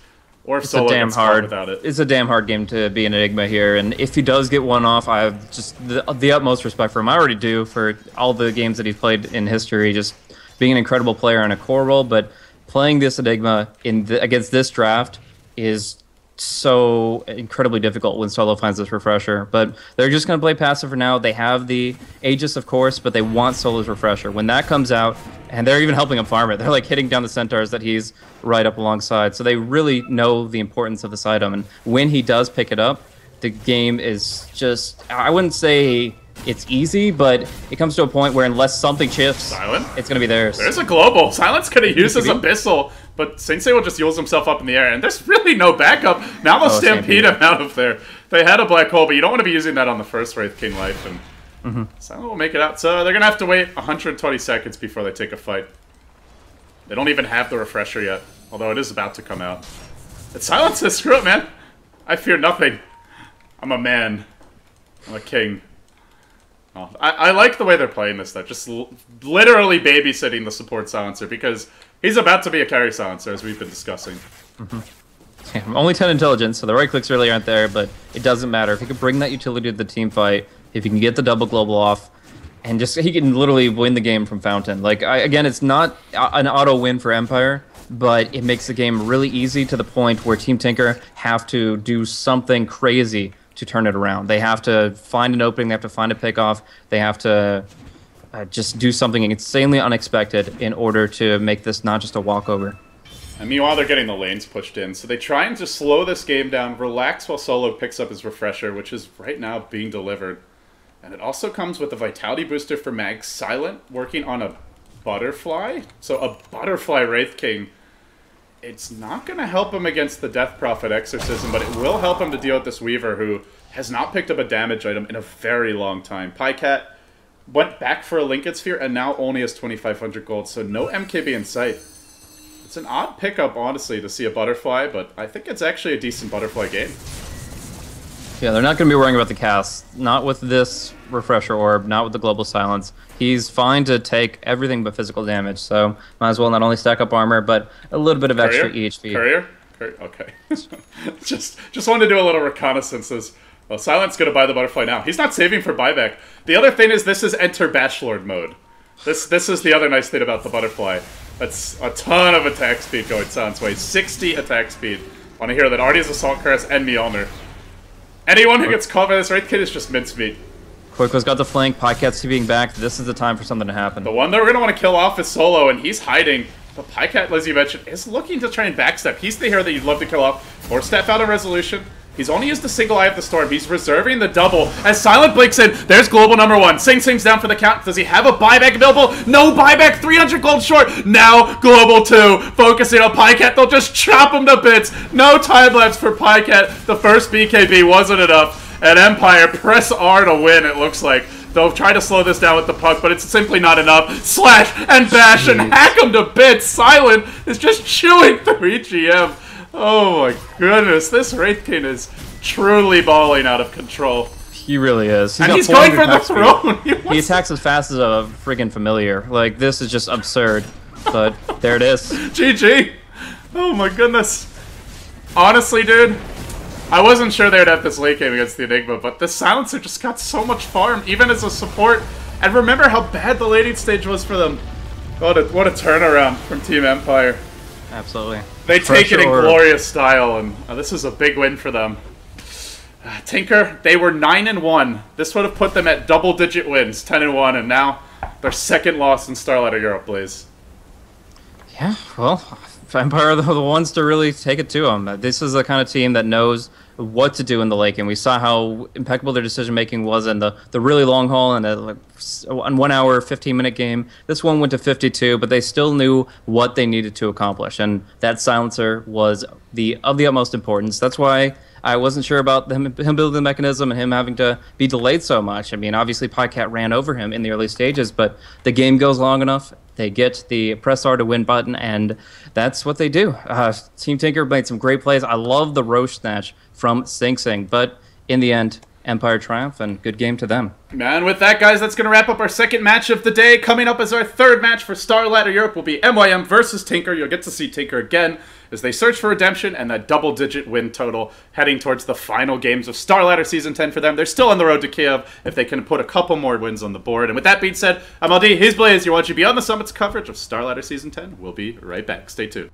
Or if It's Solo a damn gets caught hard. without it. It's a damn hard game to be an Enigma here, and if he does get one off, I have just the utmost respect for him. I already do for all the games that he's played in history, just being an incredible player in a core role. But playing this Enigma against this draft is so incredibly difficult when Solo finds this refresher. But they're just going to play passive for now. They have the Aegis, of course, but they want Solo's refresher. When that comes out, and they're even helping him farm it. They're like hitting down the centaurs that he's right up alongside. So they really know the importance of this item. And when he does pick it up, the game is just, I wouldn't say it's easy, but it comes to a point where unless something shifts, Silent? it's going to be theirs. There's a global. Silent's going to use his Abyssal, but Sensei will just use himself up in the air, and there's really no backup. Now they'll stampede him out of there. They had a black hole, but you don't want to be using that on the first Wraith King life, and Silent will make it out. So they're going to have to wait 120 seconds before they take a fight. They don't even have the refresher yet, although it is about to come out. But Silent says, screw it, man. I fear nothing. I'm a man. I'm a king. Oh, I like the way they're playing this, though. Just literally babysitting the support silencer, because he's about to be a carry silencer, as we've been discussing. Yeah, only 10 intelligence, so the right clicks really aren't there, but it doesn't matter. If he can bring that utility to the team fight, if he can get the double global off, and just he can literally win the game from Fountain. Like, again, it's not an auto win for Empire, but it makes the game really easy to the point where Team Tinker have to do something crazy to turn it around. They have to find an opening, they have to find a pickoff, they have to just do something insanely unexpected in order to make this not just a walkover. And meanwhile, they're getting the lanes pushed in, so they try and just slow this game down, relax while Solo picks up his refresher, which is right now being delivered. And it also comes with a vitality booster for Mag. Silent working on a butterfly, so a butterfly Wraith King. It's not going to help him against the Death Prophet Exorcism, but it will help him to deal with this Weaver, who has not picked up a damage item in a very long time. Pycat went back for a Linked Sphere and now only has 2,500 gold, so no MKB in sight. It's an odd pickup, honestly, to see a butterfly, but I think it's actually a decent butterfly game. Yeah, they're not going to be worrying about the cast. Not with this refresher orb, not with the global silence. He's fine to take everything but physical damage, so might as well not only stack up armor, but a little bit of extra EHP. Courier? Okay. just wanted to do a little reconnaissance. Well, Silent's going to buy the butterfly now. He's not saving for buyback. The other thing is this is enter Bashlord mode. This is the other nice thing about the butterfly. That's a ton of attack speed going Silent's way. 60 attack speed. Want to hear that Artie's Assault Curse and Mjolnir. Anyone who gets caught by this Wraith Kid is just mincemeat. Quicko's got the flank, Pycat's being back. This is the time for something to happen. The one that we're going to want to kill off is Solo, and he's hiding. But Pycat, as you mentioned, is looking to try and backstep. He's the hero that you'd love to kill off, or step out of Resolution. He's only used the single Eye of the Storm. He's reserving the double. As Silent blinks in, there's global number one. Sing Sing's down for the count. Does he have a buyback available? No buyback, 300 gold short. Now global 2, focusing on Pycat. They'll just chop him to bits. No time lapse for Pycat. The first BKB wasn't enough. And Empire press R to win, it looks like. They'll try to slow this down with the puck, but it's simply not enough. Slash and bash and hack him to bits. Silent is just chewing through EGM. Oh my goodness, this Wraith King is truly balling out of control. He really is. He's going for the throne. He attacks as fast as a friggin' familiar. Like, this is just absurd. But there it is. GG. Oh my goodness. Honestly, dude, I wasn't sure they would have this late game against the Enigma, but this Silencer just got so much farm, even as a support. And remember how bad the laning stage was for them. What a turnaround from Team Empire. Absolutely. They take it in glorious style, and this is a big win for them. Tinker, they were 9-1. This would have put them at double-digit wins, 10-1, and now their second loss in Starladder Europe, Blaze. Yeah, well, Empire are the ones to really take it to them. This is the kind of team that knows what to do in the lake, and we saw how impeccable their decision-making was in the really long haul and a 1 hour, 15-minute game. This one went to 52, but they still knew what they needed to accomplish, and that silencer was of the utmost importance. That's why I wasn't sure about him building the mechanism and him having to be delayed so much. I mean, obviously Pycat ran over him in the early stages, but the game goes long enough. They get the press R to win button, and that's what they do. Team Tinker made some great plays. I love the Roche snatch from Sing Sing, but in the end, Empire triumph, and good game to them. And with that, guys, that's going to wrap up our second match of the day. Coming up as our third match for Starladder Europe will be MYM versus Tinker. You'll get to see Tinker again as they search for redemption and that double-digit win total heading towards the final games of Starladder Season 10 for them. They're still on the road to Kiev if they can put a couple more wins on the board. And with that being said, I'm LD, he's Blaze. You're watching Beyond the Summits coverage of Starladder Season 10. We'll be right back. Stay tuned.